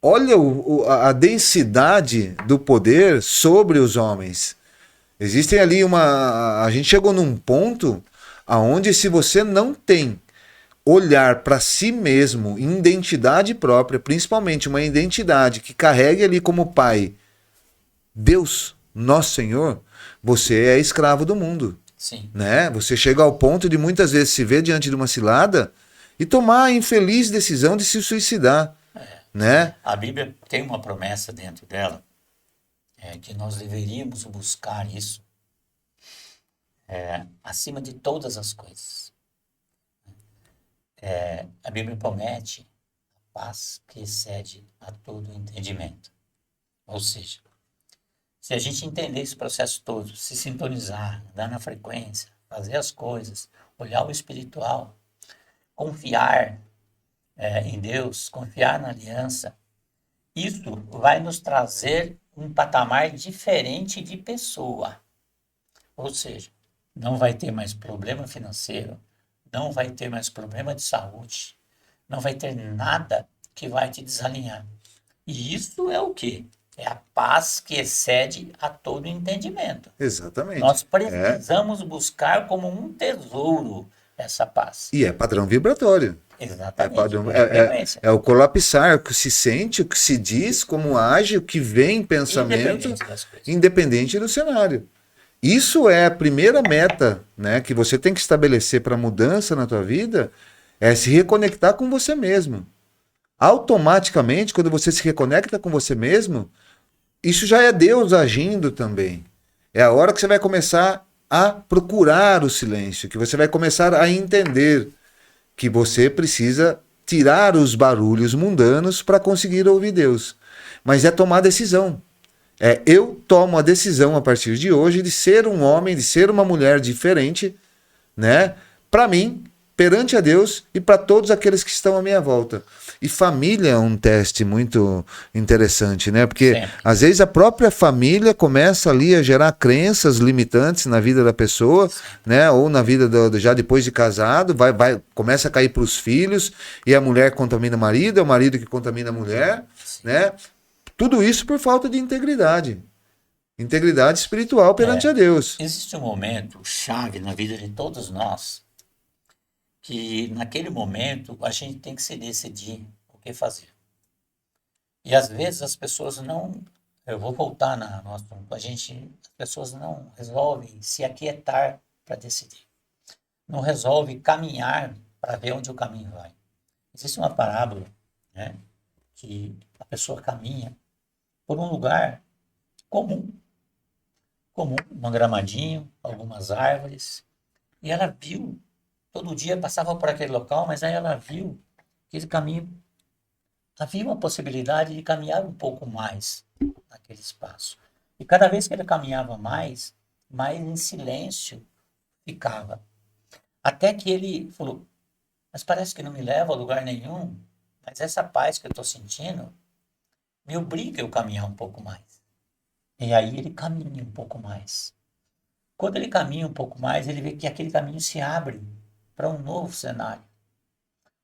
B: olha a densidade do poder sobre os homens. Existem ali a gente chegou num ponto aonde se você não tem olhar para si mesmo, identidade própria, principalmente uma identidade que carregue ali como pai Deus, nosso Senhor, você é escravo do mundo.
C: Sim.
B: Né? Você chega ao ponto de muitas vezes se ver diante de uma cilada e tomar a infeliz decisão de se suicidar. Né?
C: A Bíblia tem uma promessa dentro dela, que nós deveríamos buscar isso acima de todas as coisas. A Bíblia promete a paz que excede a todo entendimento. Ou seja, se a gente entender esse processo todo, se sintonizar, andar na frequência, fazer as coisas, olhar o espiritual, confiar em Deus, confiar na aliança, isso vai nos trazer um patamar diferente de pessoa. Ou seja, não vai ter mais problema financeiro, não vai ter mais problema de saúde, não vai ter nada que vai te desalinhar. E isso é o quê? É a paz que excede a todo entendimento.
B: Exatamente.
C: Nós precisamos buscar como um tesouro essa paz.
B: E é padrão vibratório.
C: Exatamente.
B: É o colapsar, o que se sente, o que se diz, como age, o que vem em pensamento, independente do cenário. Isso é a primeira meta, né, que você tem que estabelecer para mudança na tua vida, é se reconectar com você mesmo. Automaticamente, quando você se reconecta com você mesmo, isso já é Deus agindo também. É a hora que você vai começar a procurar o silêncio, que você vai começar a entender que você precisa tirar os barulhos mundanos para conseguir ouvir Deus. Mas é tomar decisão. Eu tomo a decisão a partir de hoje de ser um homem, de ser uma mulher diferente, né? Para mim, perante a Deus e para todos aqueles que estão à minha volta. E família é um teste muito interessante, né? Porque
C: Sempre.
B: às vezes a própria família começa ali a gerar crenças limitantes na vida da pessoa, né? Ou na vida já depois de casado, começa a cair para os filhos, e a mulher contamina o marido, é o marido que contamina a mulher, né? Tudo isso por falta de integridade. Integridade espiritual perante a Deus.
C: Existe um momento chave na vida de todos nós que naquele momento a gente tem que se decidir o que fazer. E às vezes as pessoas não, eu vou voltar na nossa, as pessoas não resolvem se aquietar para decidir. Não resolvem caminhar para ver onde o caminho vai. Existe uma parábola, né, que a pessoa caminha por um lugar comum, um gramadinho, algumas árvores, e ela viu, todo dia passava por aquele local, mas aí ela viu que esse caminho, havia uma possibilidade de caminhar um pouco mais naquele espaço. E cada vez que ele caminhava mais em silêncio ficava. Até que ele falou, mas parece que não me leva a lugar nenhum, mas essa paz que eu estou sentindo me obriga a eu caminhar um pouco mais. E aí ele caminha um pouco mais. Quando ele caminha um pouco mais, ele vê que aquele caminho se abre para um novo cenário.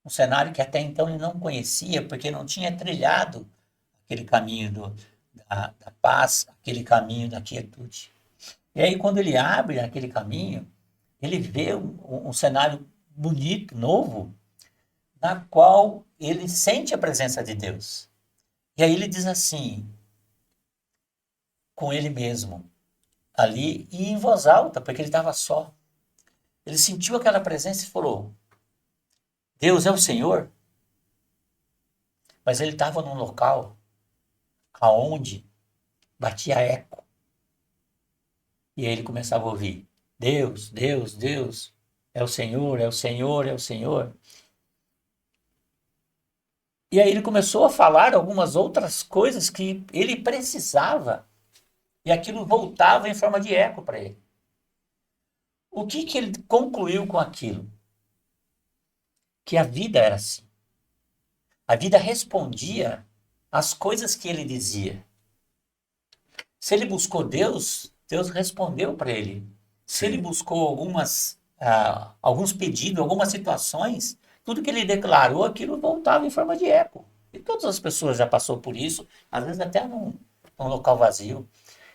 C: Um cenário que até então ele não conhecia, porque não tinha trilhado aquele caminho da paz, aquele caminho da quietude. E aí quando ele abre aquele caminho, ele vê um cenário bonito, novo, na qual ele sente a presença de Deus. E aí ele diz assim, com ele mesmo, ali, e em voz alta, porque ele estava só. Ele sentiu aquela presença e falou, Deus é o Senhor? Mas ele estava num local aonde batia eco. E aí ele começava a ouvir, Deus, Deus, Deus, é o Senhor, é o Senhor, é o Senhor. E aí ele começou a falar algumas outras coisas que ele precisava. E aquilo voltava em forma de eco para ele. O que ele concluiu com aquilo? Que a vida era assim. A vida respondia às coisas que ele dizia. Se ele buscou Deus, Deus respondeu para ele. Se ele buscou alguns pedidos, algumas situações, tudo que ele declarou, aquilo voltava em forma de eco. E todas as pessoas já passaram por isso, às vezes até num local vazio.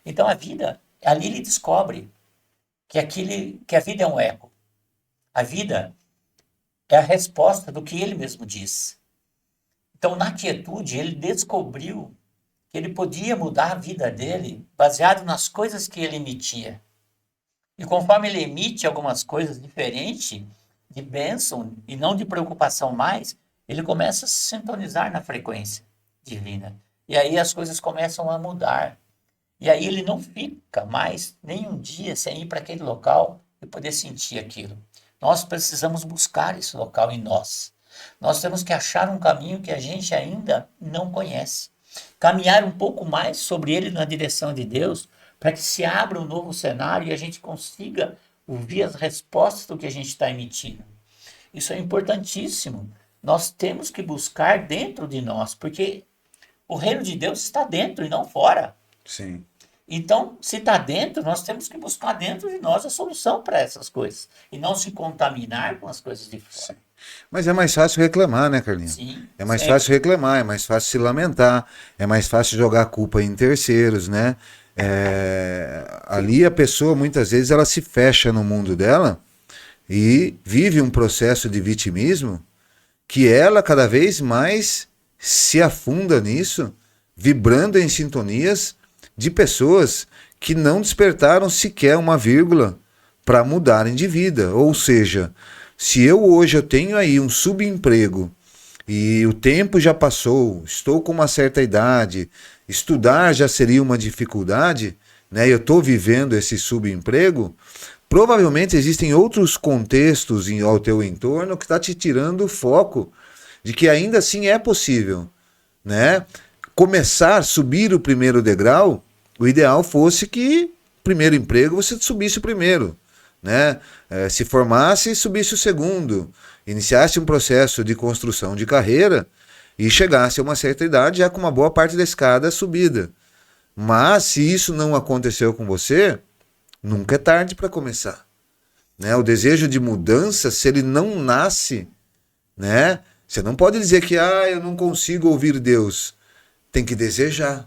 C: Então a vida, ali ele descobre que a vida é um eco. A vida é a resposta do que ele mesmo diz. Então na quietude ele descobriu que ele podia mudar a vida dele baseado nas coisas que ele emitia. E conforme ele emite algumas coisas diferentes, de bênção e não de preocupação mais, ele começa a se sintonizar na frequência divina. E aí as coisas começam a mudar. E aí ele não fica mais nem um dia sem ir para aquele local e poder sentir aquilo. Nós precisamos buscar esse local em nós. Nós temos que achar um caminho que a gente ainda não conhece. Caminhar um pouco mais sobre ele na direção de Deus, para que se abra um novo cenário e a gente consiga ouvir as respostas do que a gente está emitindo. Isso é importantíssimo. Nós temos que buscar dentro de nós, porque o reino de Deus está dentro e não fora.
B: Sim.
C: Então, se está dentro, nós temos que buscar dentro de nós a solução para essas coisas. E não se contaminar com as coisas de fora.
B: Sim. Mas é mais fácil reclamar, né, Carlinhos?
C: Sim,
B: é mais fácil reclamar, é mais fácil se lamentar, é mais fácil jogar a culpa em terceiros, né? Ali a pessoa, muitas vezes, ela se fecha no mundo dela e vive um processo de vitimismo que ela cada vez mais se afunda nisso, vibrando em sintonias de pessoas que não despertaram sequer uma vírgula para mudarem de vida. Ou seja, se hoje eu tenho aí um subemprego e o tempo já passou, estou com uma certa idade, estudar já seria uma dificuldade, né? Eu estou vivendo esse subemprego, provavelmente existem outros contextos ao teu entorno que está te tirando o foco de que ainda assim é possível, né? Subir o primeiro degrau, o ideal fosse que primeiro emprego você subisse o primeiro, né? Se formasse e subisse o segundo, iniciasse um processo de construção de carreira e chegasse a uma certa idade já com uma boa parte da escada subida. Mas se isso não aconteceu com você, nunca é tarde para começar, né? O desejo de mudança, se ele não nasce, né? Você não pode dizer que eu não consigo ouvir Deus. Tem que desejar.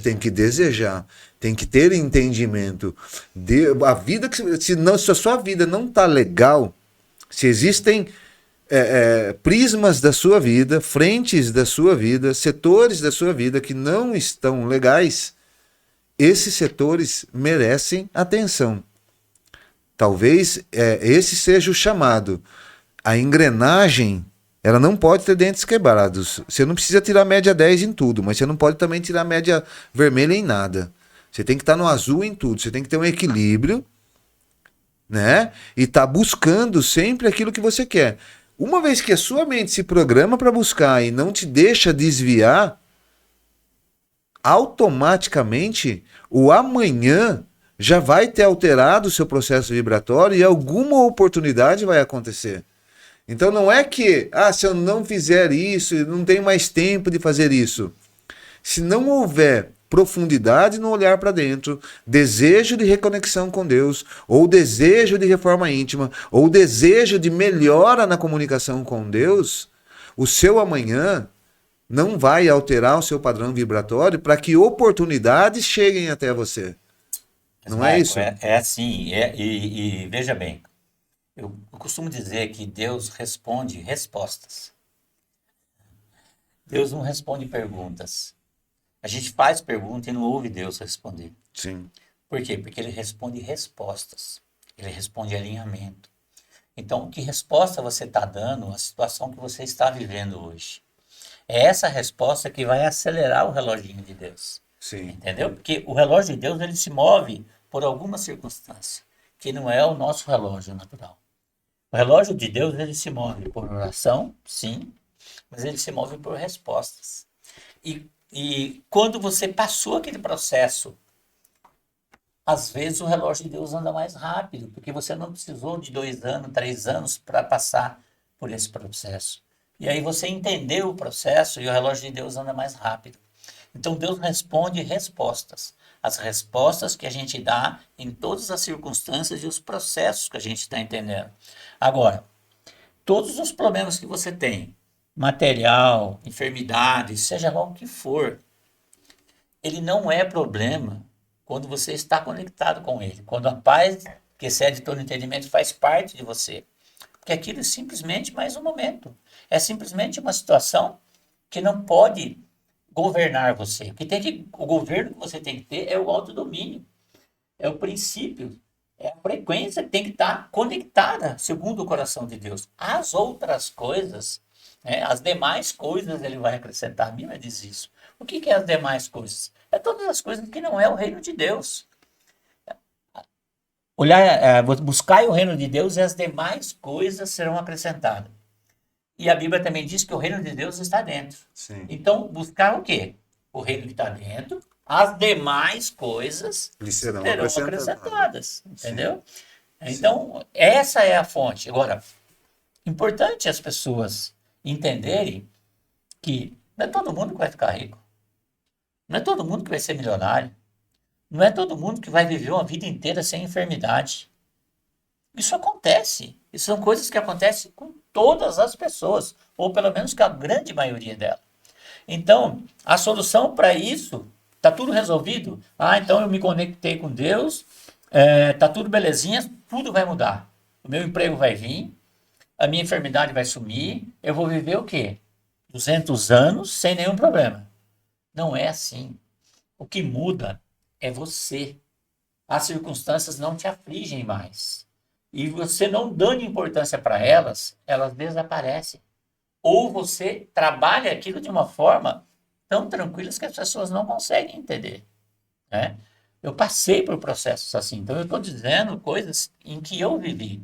B: Tem que desejar. Tem que ter entendimento. A vida se a sua vida não está legal, se existem prismas da sua vida, frentes da sua vida, setores da sua vida que não estão legais, esses setores merecem atenção. Talvez esse seja o chamado. A engrenagem, ela não pode ter dentes quebrados. Você não precisa tirar média 10 em tudo, mas você não pode também tirar média vermelha em nada. Você tem que estar no azul em tudo. Você tem que ter um equilíbrio, né? E estar buscando sempre aquilo que você quer. Uma vez que a sua mente se programa para buscar e não te deixa desviar, automaticamente o amanhã já vai ter alterado o seu processo vibratório e alguma oportunidade vai acontecer. Então não é que, se eu não fizer isso, não tenho mais tempo de fazer isso. Se não houver profundidade no olhar para dentro, desejo de reconexão com Deus, ou desejo de reforma íntima, ou desejo de melhora na comunicação com Deus, o seu amanhã não vai alterar o seu padrão vibratório para que oportunidades cheguem até você. Não é isso?
C: É assim, e veja bem, eu costumo dizer que Deus responde respostas. Deus não responde perguntas. A gente faz pergunta e não ouve Deus responder.
B: Sim.
C: Por quê? Porque ele responde respostas. Ele responde alinhamento. Então, que resposta você está dando à situação que você está vivendo hoje? É essa resposta que vai acelerar o reloginho de Deus.
B: Sim.
C: Entendeu? Porque o relógio de Deus, ele se move por alguma circunstância, que não é o nosso relógio natural. O relógio de Deus, ele se move por oração, sim, mas ele se move por respostas. E quando você passou aquele processo, às vezes o relógio de Deus anda mais rápido, porque você não precisou de 2 anos, 3 anos para passar por esse processo. E aí você entendeu o processo e o relógio de Deus anda mais rápido. Então Deus responde respostas. As respostas que a gente dá em todas as circunstâncias e os processos que a gente está entendendo. Agora, todos os problemas que você tem, material, enfermidade, seja lá o que for, ele não é problema quando você está conectado com ele. Quando a paz que excede todo entendimento faz parte de você. Porque aquilo é simplesmente mais um momento. É simplesmente uma situação que não pode governar você. O governo que você tem que ter é o autodomínio. É o princípio. É a frequência que tem que estar conectada, segundo o coração de Deus. As outras coisas, as demais coisas, ele vai acrescentar. A Bíblia diz isso. O que é as demais coisas? É todas as coisas que não é o reino de Deus. Buscai o reino de Deus e as demais coisas serão acrescentadas. E a Bíblia também diz que o reino de Deus está dentro.
B: Sim.
C: Então, buscar o quê? O reino que está dentro, as demais coisas serão acrescentadas. Entendeu? Sim. Então, essa é a fonte. Agora, importante as pessoas entenderem que não é todo mundo que vai ficar rico. Não é todo mundo que vai ser milionário. Não é todo mundo que vai viver uma vida inteira sem enfermidade. Isso acontece. Isso são coisas que acontecem com todas as pessoas, ou pelo menos com a grande maioria delas. Então, a solução para isso, está tudo resolvido? Então eu me conectei com Deus, está tudo belezinha, tudo vai mudar. O meu emprego vai vir, a minha enfermidade vai sumir, eu vou viver o quê? 200 anos sem nenhum problema. Não é assim. O que muda é você. As circunstâncias não te afligem mais. E você não dando importância para elas, elas desaparecem. Ou você trabalha aquilo de uma forma tão tranquila que as pessoas não conseguem entender. Né? Eu passei por processos assim. Então eu estou dizendo coisas em que eu vivi.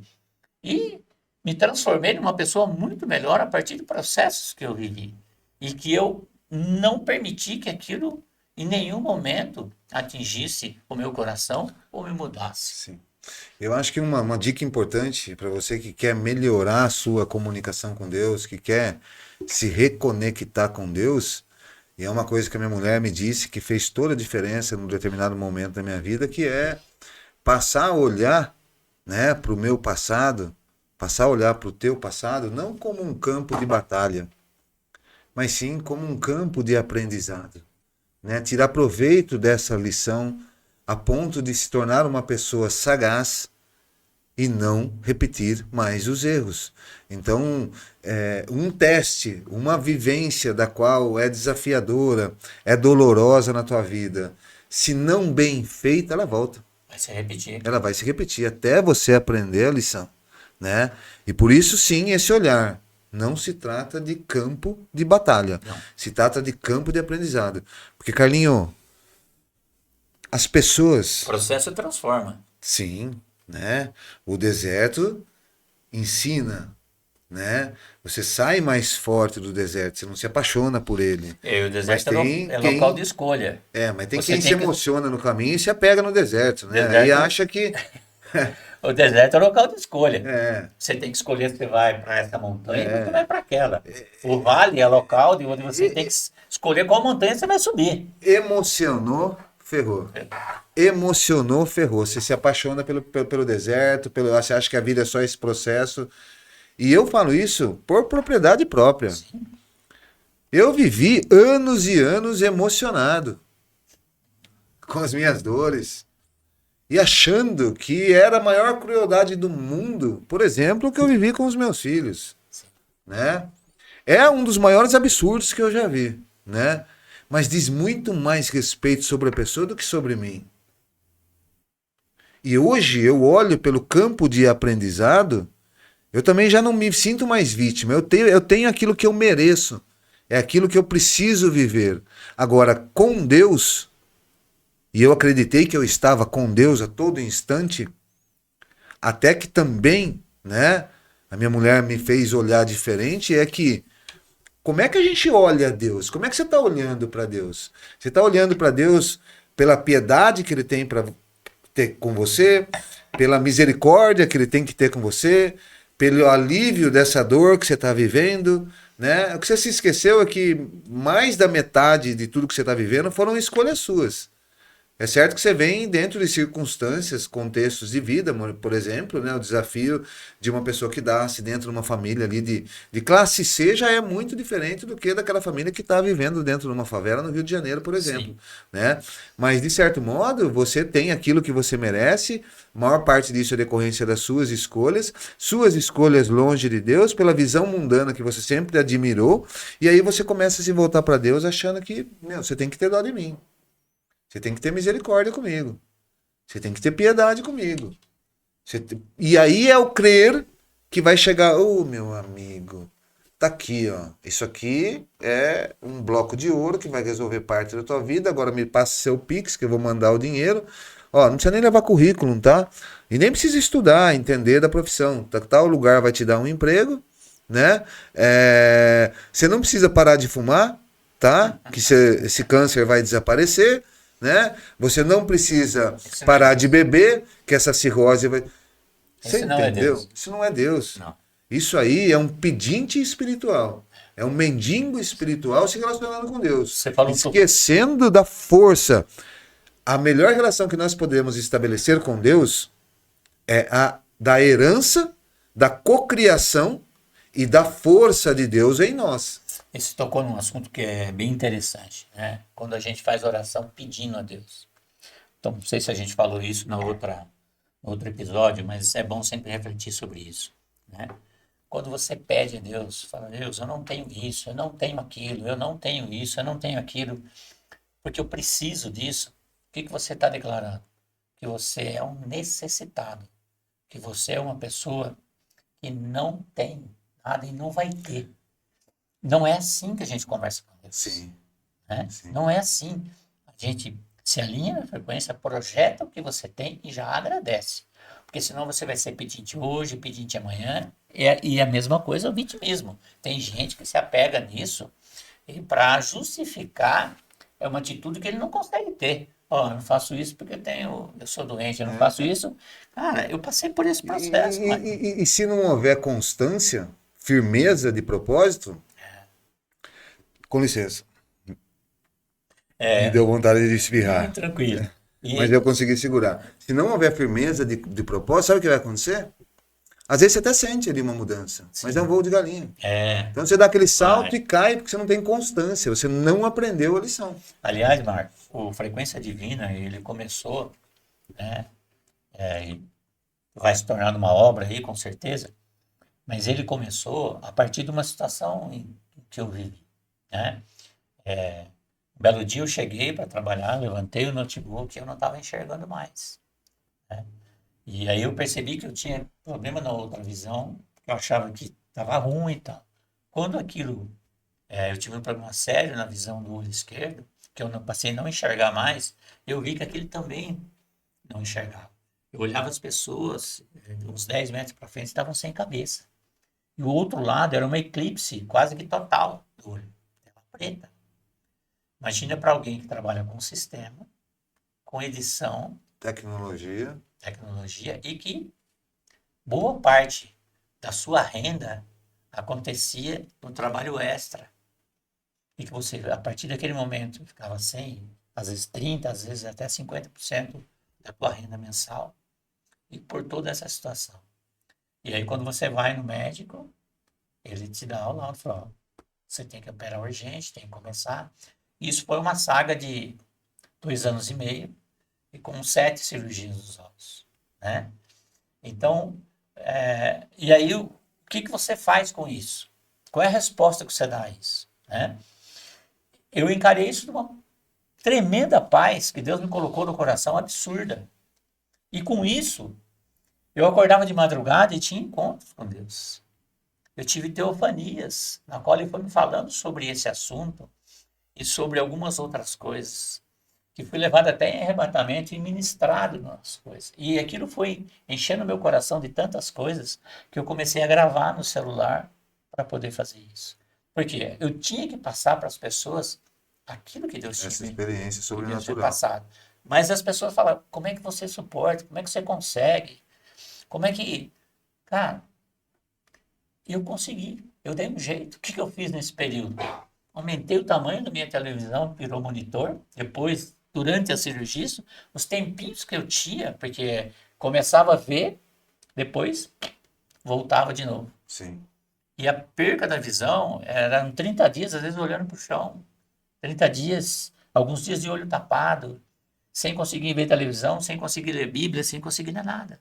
C: E me transformei numa pessoa muito melhor a partir de processos que eu vivi. E que eu não permiti que aquilo em nenhum momento atingisse o meu coração ou me mudasse.
B: Sim. Eu acho que uma dica importante para você que quer melhorar a sua comunicação com Deus, que quer se reconectar com Deus, e é uma coisa que a minha mulher me disse que fez toda a diferença num determinado momento da minha vida, que é passar a olhar, né, para o meu passado, passar a olhar para o teu passado, não como um campo de batalha, mas sim como um campo de aprendizado, né? Tirar proveito dessa lição a ponto de se tornar uma pessoa sagaz e não repetir mais os erros. Então, um teste, uma vivência da qual é desafiadora, é dolorosa na tua vida, se não bem feita, ela volta.
C: Vai se repetir.
B: Ela vai se repetir até você aprender a lição, né? E por isso, sim, esse olhar. Não se trata de campo de batalha.
C: Não.
B: Se trata de campo de aprendizado. Porque, Carlinho, as pessoas...
C: O processo transforma.
B: Sim, né? O deserto ensina, né? Você sai mais forte do deserto, você não se apaixona por ele.
C: E o deserto
B: tem
C: é
B: quem-
C: local de escolha.
B: Mas tem
C: Você
B: quem
C: tem
B: se
C: que-
B: emociona no caminho e se apega no deserto, né?
C: Deserto-
B: E acha que...
C: O deserto é local de escolha.
B: É,
C: Você tem que escolher se você vai para essa montanha ou você vai para aquela. O vale é local de onde você tem que escolher qual montanha você vai subir.
B: emocionou, ferrou. Emocionou, ferrou. Você se apaixona pelo deserto, você acha que a vida é só esse processo. E eu falo isso por propriedade própria. Eu vivi anos e anos emocionado com as minhas dores e achando que era a maior crueldade do mundo, por exemplo, o que eu vivi com os meus filhos, né? É um dos maiores absurdos que eu já vi, né? Mas diz muito mais respeito sobre a pessoa do que sobre mim. E hoje eu olho pelo campo de aprendizado, eu também já não me sinto mais vítima. Eu tenho aquilo que eu mereço. É aquilo que eu preciso viver. Agora, com Deus, e eu acreditei que eu estava com Deus a todo instante, até que também, né, a minha mulher me fez olhar diferente, é que como é que a gente olha a Deus? Como é que você está olhando para Deus? Você está olhando para Deus pela piedade que Ele tem para ter com você, pela misericórdia que Ele tem que ter com você, pelo alívio dessa dor que você está vivendo, né? O que você se esqueceu é que mais da metade de tudo que você está vivendo foram escolhas suas. É certo que você vem dentro de circunstâncias, contextos de vida, por exemplo, né? O desafio de uma pessoa que nasce dentro de uma família ali de classe C já é muito diferente do que daquela família que está vivendo dentro de uma favela no Rio de Janeiro, por exemplo, né? Mas, de certo modo, você tem aquilo que você merece, a maior parte disso é decorrência das suas escolhas longe de Deus, pela visão mundana que você sempre admirou, e aí você começa a se voltar para Deus achando que, você tem que ter dó de mim. Você tem que ter misericórdia comigo. Você tem que ter piedade comigo. E aí é o crer que vai chegar. Meu amigo, tá aqui, ó. Isso aqui é um bloco de ouro que vai resolver parte da tua vida. Agora me passa seu Pix, que eu vou mandar o dinheiro. Ó, não precisa nem levar currículo, tá? E nem precisa estudar, entender da profissão. Tal lugar vai te dar um emprego, né? Você não precisa parar de fumar, tá? Que esse câncer vai desaparecer. Né? Você não precisa parar de beber, que essa cirrose vai... Você
C: Isso não é
B: entendeu?
C: Deus.
B: Isso não é Deus.
C: Não.
B: Isso aí é um pedinte espiritual. É um mendigo espiritual se relacionando com Deus.
C: Você falou
B: esquecendo da força. A melhor relação que nós podemos estabelecer com Deus é a da herança, da cocriação e da força de Deus em nós.
C: Você tocou num assunto que é bem interessante, né? Quando a gente faz oração pedindo a Deus. Então, não sei se a gente falou isso no outro episódio, mas é bom sempre refletir sobre isso, né? Quando você pede a Deus, fala, Deus, eu não tenho isso, eu não tenho aquilo, eu não tenho isso, eu não tenho aquilo, porque eu preciso disso. O que você está declarando? Que você é um necessitado, que você é uma pessoa que não tem nada e não vai ter. Não é assim que a gente conversa com Deus.
B: Sim.
C: Né?
B: Sim.
C: Não é assim. A gente se alinha na frequência, projeta o que você tem e já agradece. Porque senão você vai ser pedinte hoje, pedinte amanhã. E a mesma coisa é o vitimismo. Tem gente que se apega nisso e para justificar é uma atitude que ele não consegue ter. Ó, eu não faço isso porque eu sou doente, eu não faço isso. Cara, eu passei por esse processo, mano.
B: E se não houver constância, firmeza de propósito, com licença, me deu vontade de espirrar,
C: Tranquilo.
B: mas eu consegui segurar. Se não houver firmeza de propósito, sabe o que vai acontecer? Às vezes você até sente ali uma mudança, mas é um voo de galinha. Então você dá aquele salto e cai porque você não tem constância, você não aprendeu a lição.
C: Aliás, Marco, o Frequência Divina, ele começou, né? E vai se tornar uma obra aí, com certeza, mas ele começou a partir de uma situação que eu vivi, né? Um belo dia eu cheguei para trabalhar, levantei o notebook e eu não estava enxergando mais, né? E aí eu percebi que eu tinha problema na outra visão, que eu achava que estava ruim e tal. Quando aquilo, eu tive um problema sério na visão do olho esquerdo, que eu não passei a não enxergar mais, eu vi que aquele também não enxergava. Eu olhava as pessoas, uns 10 metros para frente, estavam sem cabeça. E o outro lado era uma eclipse quase que total do olho, tela preta. Imagina para alguém que trabalha com sistema, com edição,
B: Tecnologia.
C: e que boa parte da sua renda acontecia no trabalho extra. E que você, a partir daquele momento, ficava sem, às vezes 30%, às vezes até 50% da tua renda mensal. E por toda essa situação. E aí, quando você vai no médico, ele te dá o laudo, fala, ó, você tem que operar urgente, tem que começar. Isso foi uma saga de 2 anos e meio, e com 7 cirurgias nos olhos, né? Então, e aí, o que você faz com isso? Qual é a resposta que você dá a isso, né? Eu encarei isso de uma tremenda paz que Deus me colocou no coração, absurda. E com isso, eu acordava de madrugada e tinha encontros com Deus. Eu tive teofanias, na qual ele foi me falando sobre esse assunto e sobre algumas outras coisas, que fui levado até em arrebatamento e ministrado nas coisas. E aquilo foi enchendo meu coração de tantas coisas que eu comecei a gravar no celular para poder fazer isso. Porque eu tinha que passar para as pessoas aquilo que Deus tinha
B: Essa experiência
C: me
B: sobrenatural.
C: passado. Mas as pessoas falam, como é que você suporta? Como é que você consegue? Como é que... Cara, eu consegui. Eu dei um jeito. O que eu fiz nesse período? Aumentei o tamanho da minha televisão, virou monitor. Depois, durante a cirurgia, os tempinhos que eu tinha, porque começava a ver, depois voltava de novo.
B: Sim.
C: E a perca da visão era em 30 dias, às vezes olhando para o chão. 30 dias, alguns dias de olho tapado, sem conseguir ver televisão, sem conseguir ler Bíblia, sem conseguir ler nada.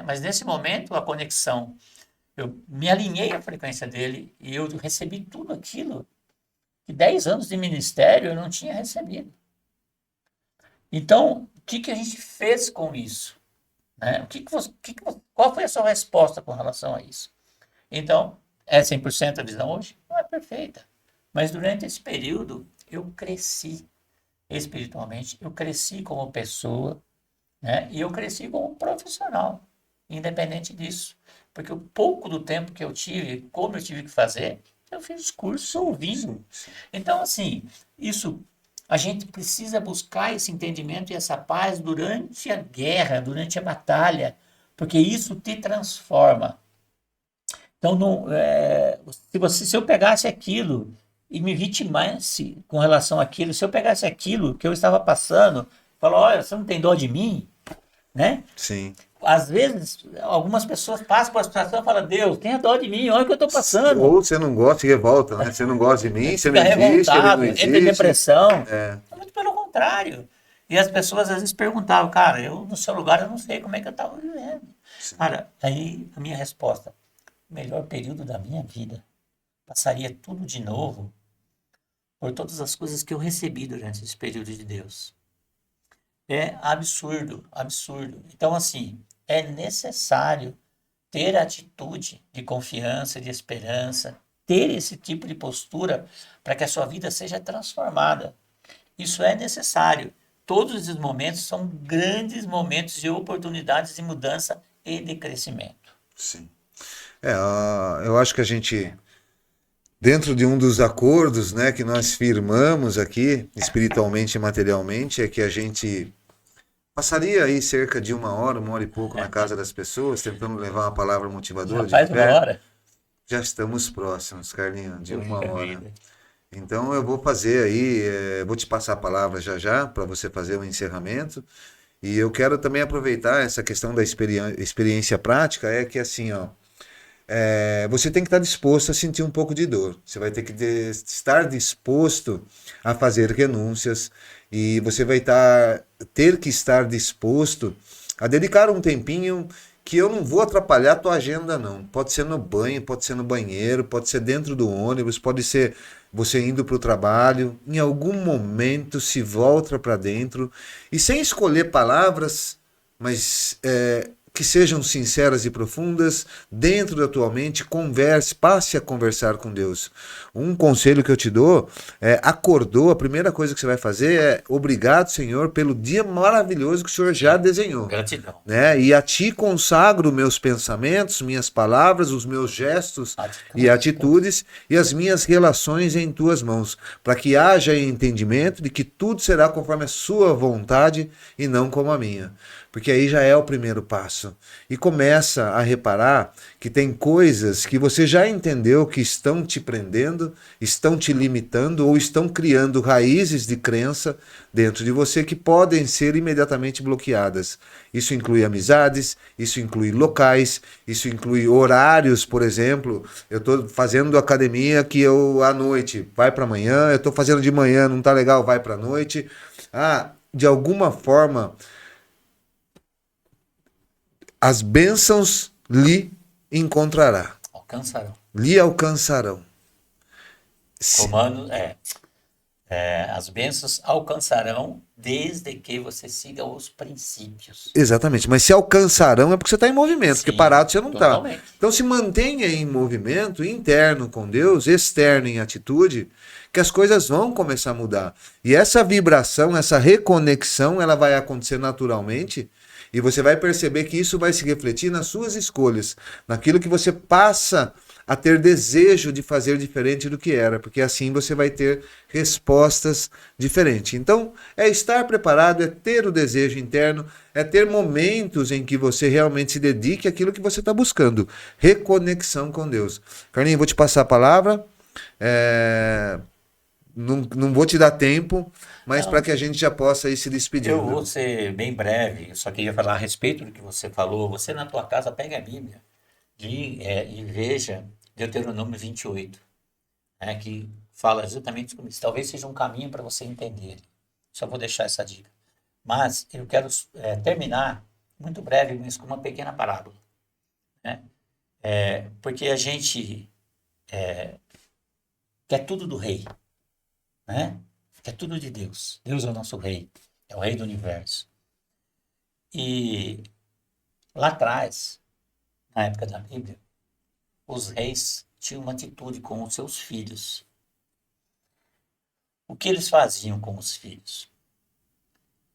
C: Mas nesse momento, a conexão, eu me alinhei à frequência dele e eu recebi tudo aquilo que 10 anos de ministério eu não tinha recebido. Então, o que a gente fez com isso? Qual foi a sua resposta com relação a isso? Então, é 100% a visão hoje? Não é perfeita. Mas durante esse período, eu cresci espiritualmente, eu cresci como pessoa, e eu cresci como profissional, independente disso. Porque o pouco do tempo que eu tive, como eu tive que fazer, eu fiz cursos ouvindo. Então, assim, isso, a gente precisa buscar esse entendimento e essa paz durante a guerra, durante a batalha, porque isso te transforma. Então, se eu pegasse aquilo e me vitimasse com relação àquilo, se eu pegasse aquilo que eu estava passando, falar, olha, você não tem dó de mim, né?
B: Sim.
C: Às vezes, algumas pessoas passam por uma situação e falam, Deus, tenha dó de mim, olha o que eu estou passando.
B: Ou você não gosta e revolta, né? Você não gosta de mim, você não
C: Fica
B: existe, ele
C: revoltado,
B: não
C: entra em
B: existe.
C: depressão.
B: É.
C: Muito pelo contrário. E as pessoas às vezes perguntavam, cara, eu no seu lugar eu não sei como é que eu estava vivendo. Cara, aí a minha resposta, o melhor período da minha vida, passaria tudo de novo por todas as coisas que eu recebi durante esse período de Deus. É absurdo, absurdo. Então, assim, é necessário ter atitude de confiança, de esperança, ter esse tipo de postura para que a sua vida seja transformada. Isso é necessário. Todos esses momentos são grandes momentos de oportunidades de mudança e de crescimento.
B: Sim. Eu acho que a gente dentro de um dos acordos, né, que nós firmamos aqui, espiritualmente e materialmente, é que a gente passaria aí cerca de uma hora e pouco na casa das pessoas, tentando levar uma palavra
C: Já
B: motivadora de
C: faz uma
B: fé.
C: hora.
B: Já estamos próximos, Carlinhos, de uma
C: Puxa
B: hora.
C: vida.
B: Então eu vou fazer aí, vou te passar a palavra já já para você fazer o encerramento. E eu quero também aproveitar essa questão da experiência prática, é que assim, ó, você tem que estar disposto a sentir um pouco de dor. Você vai ter que estar disposto a fazer renúncias e você vai ter que estar disposto a dedicar um tempinho que eu não vou atrapalhar a tua agenda, não. Pode ser no banho, pode ser no banheiro, pode ser dentro do ônibus, pode ser você indo para o trabalho. Em algum momento se volta para dentro e sem escolher palavras, mas que sejam sinceras e profundas, dentro da tua mente, converse, passe a conversar com Deus. Um conselho que eu te dou acordou, a primeira coisa que você vai fazer é obrigado, Senhor, pelo dia maravilhoso que o Senhor já desenhou.
C: Gratidão.
B: Né? E a ti consagro meus pensamentos, minhas palavras, os meus gestos e atitudes e as minhas relações em tuas mãos, para que haja entendimento de que tudo será conforme a sua vontade e não como a minha. Porque aí já é o primeiro passo. E começa a reparar que tem coisas que você já entendeu que estão te prendendo, estão te limitando ou estão criando raízes de crença dentro de você que podem ser imediatamente bloqueadas. Isso inclui amizades, isso inclui locais, isso inclui horários, por exemplo. Eu estou fazendo academia que eu à noite, vai para amanhã, eu estou fazendo de manhã, não está legal, vai para a noite. De alguma forma as bênçãos lhe encontrará.
C: Alcançarão.
B: Lhe alcançarão.
C: Romano, as bênçãos alcançarão desde que você siga os princípios.
B: Exatamente, mas se alcançarão é porque você está em movimento,
C: Sim,
B: porque parado você não está.
C: totalmente.
B: Então se mantenha em movimento interno com Deus, externo em atitude, que as coisas vão começar a mudar. E essa vibração, essa reconexão, ela vai acontecer naturalmente. E você vai perceber que isso vai se refletir nas suas escolhas, naquilo que você passa a ter desejo de fazer diferente do que era, porque assim você vai ter respostas diferentes. Então, é estar preparado, é ter o desejo interno, é ter momentos em que você realmente se dedique àquilo que você está buscando. Reconexão com Deus. Carlinhos, vou te passar a palavra. Não vou te dar tempo, mas para que a gente já possa ir se despedindo.
C: Eu vou ser bem breve, eu só queria falar a respeito do que você falou. Você na tua casa pega a Bíblia e veja Deuteronômio 28, que fala exatamente sobre isso. Talvez seja um caminho para você entender. Só vou deixar essa dica. Mas eu quero terminar muito breve, mas com uma pequena parábola. Né? Porque a gente quer tudo do rei. Né? É tudo de Deus. Deus é o nosso rei. É o rei do universo. E lá atrás, na época da Bíblia, os reis tinham uma atitude com os seus filhos. O que eles faziam com os filhos?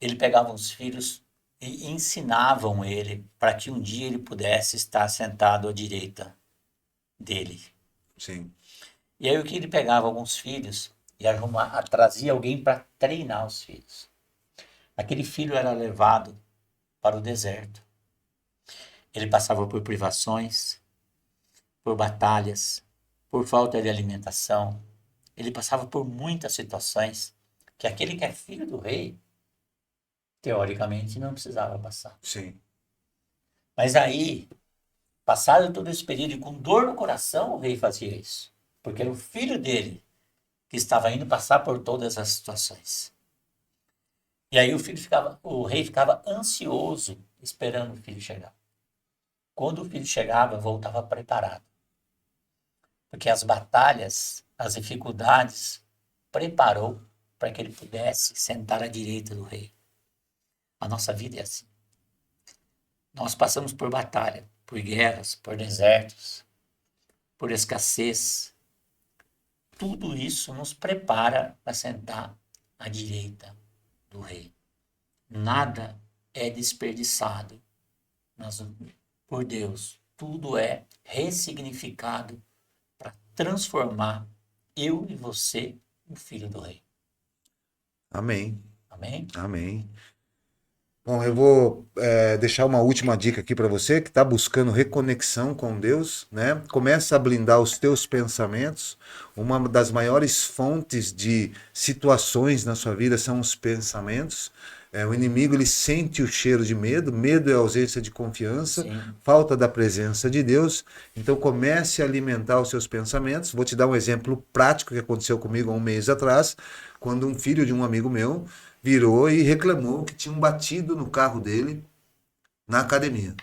C: Eles pegavam os filhos e ensinavam ele para que um dia ele pudesse estar sentado à direita dele.
B: Sim.
C: E aí o que ele pegava alguns filhos e trazia alguém para treinar os filhos. Aquele filho era levado para o deserto. Ele passava por privações, por batalhas, por falta de alimentação. Ele passava por muitas situações que aquele que é filho do rei, teoricamente, não precisava passar.
B: Sim.
C: Mas aí, passado todo esse período e com dor no coração, o rei fazia isso. Porque era o filho dele que estava indo passar por todas as situações. E aí o rei ficava ansioso esperando o filho chegar. Quando o filho chegava, voltava preparado. Porque as batalhas, as dificuldades, preparou para que ele pudesse sentar à direita do rei. A nossa vida é assim. Nós passamos por batalha, por guerras, por desertos, por escassez. Tudo isso nos prepara para sentar à direita do rei. Nada é desperdiçado por Deus. Tudo é ressignificado para transformar eu e você, o Filho do Rei.
B: Amém.
C: Amém?
B: Amém. Bom, eu vou deixar uma última dica aqui para você que está buscando reconexão com Deus, né? Começa a blindar os teus pensamentos. Uma das maiores fontes de situações na sua vida são os pensamentos. O inimigo ele sente o cheiro de medo. Medo é ausência de confiança,
C: Sim.
B: falta da presença de Deus. Então comece a alimentar os seus pensamentos. Vou te dar um exemplo prático que aconteceu comigo há um mês atrás, quando um filho de um amigo meu virou e reclamou que tinham batido no carro dele na academia.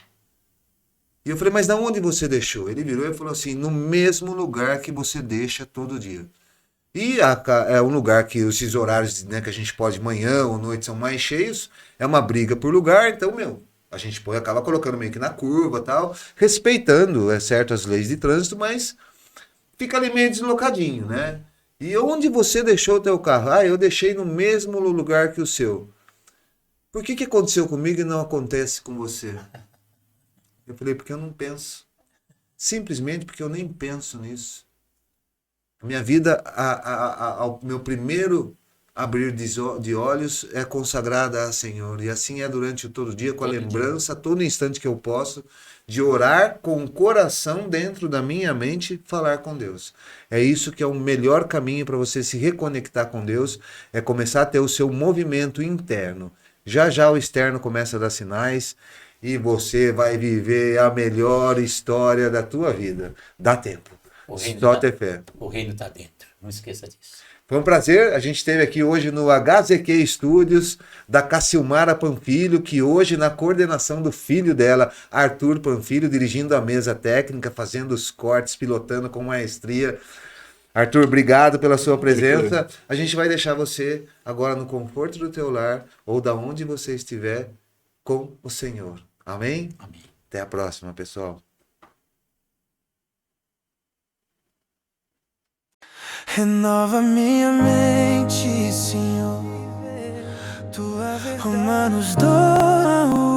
B: E eu falei, mas de onde você deixou? Ele virou e falou assim, no mesmo lugar que você deixa todo dia. E é um lugar que esses horários, né, que a gente pode manhã ou noite são mais cheios, é uma briga por lugar, então, a gente acaba colocando meio que na curva e tal, respeitando certas leis de trânsito, mas fica ali meio deslocadinho, né? E onde você deixou o teu carro? Ah, eu deixei no mesmo lugar que o seu. Por que aconteceu comigo e não acontece com você? Eu falei, porque eu não penso. Simplesmente porque eu nem penso nisso. A minha vida, ao meu primeiro abrir de olhos é consagrada a Senhor. E assim é durante todo o dia, com a lembrança, todo instante que eu posso, de orar com o coração dentro da minha mente, falar com Deus. É isso que é o melhor caminho para você se reconectar com Deus, é começar a ter o seu movimento interno. Já já o externo começa a dar sinais e você vai viver a melhor história da tua vida. Dá tempo. Só ter fé.
C: O reino está dentro. Não esqueça disso.
B: Foi um prazer. A gente esteve aqui hoje no HZQ Studios da Cacilmara Panfilho, que hoje na coordenação do filho dela, Arthur Panfilho, dirigindo a mesa técnica, fazendo os cortes, pilotando com maestria. Arthur, obrigado pela sua presença. A gente vai deixar você agora no conforto do teu lar ou da onde você estiver com o Senhor. Amém?
C: Amém.
B: Até a próxima, pessoal.
A: Renova minha mente, Senhor. Romanos 12.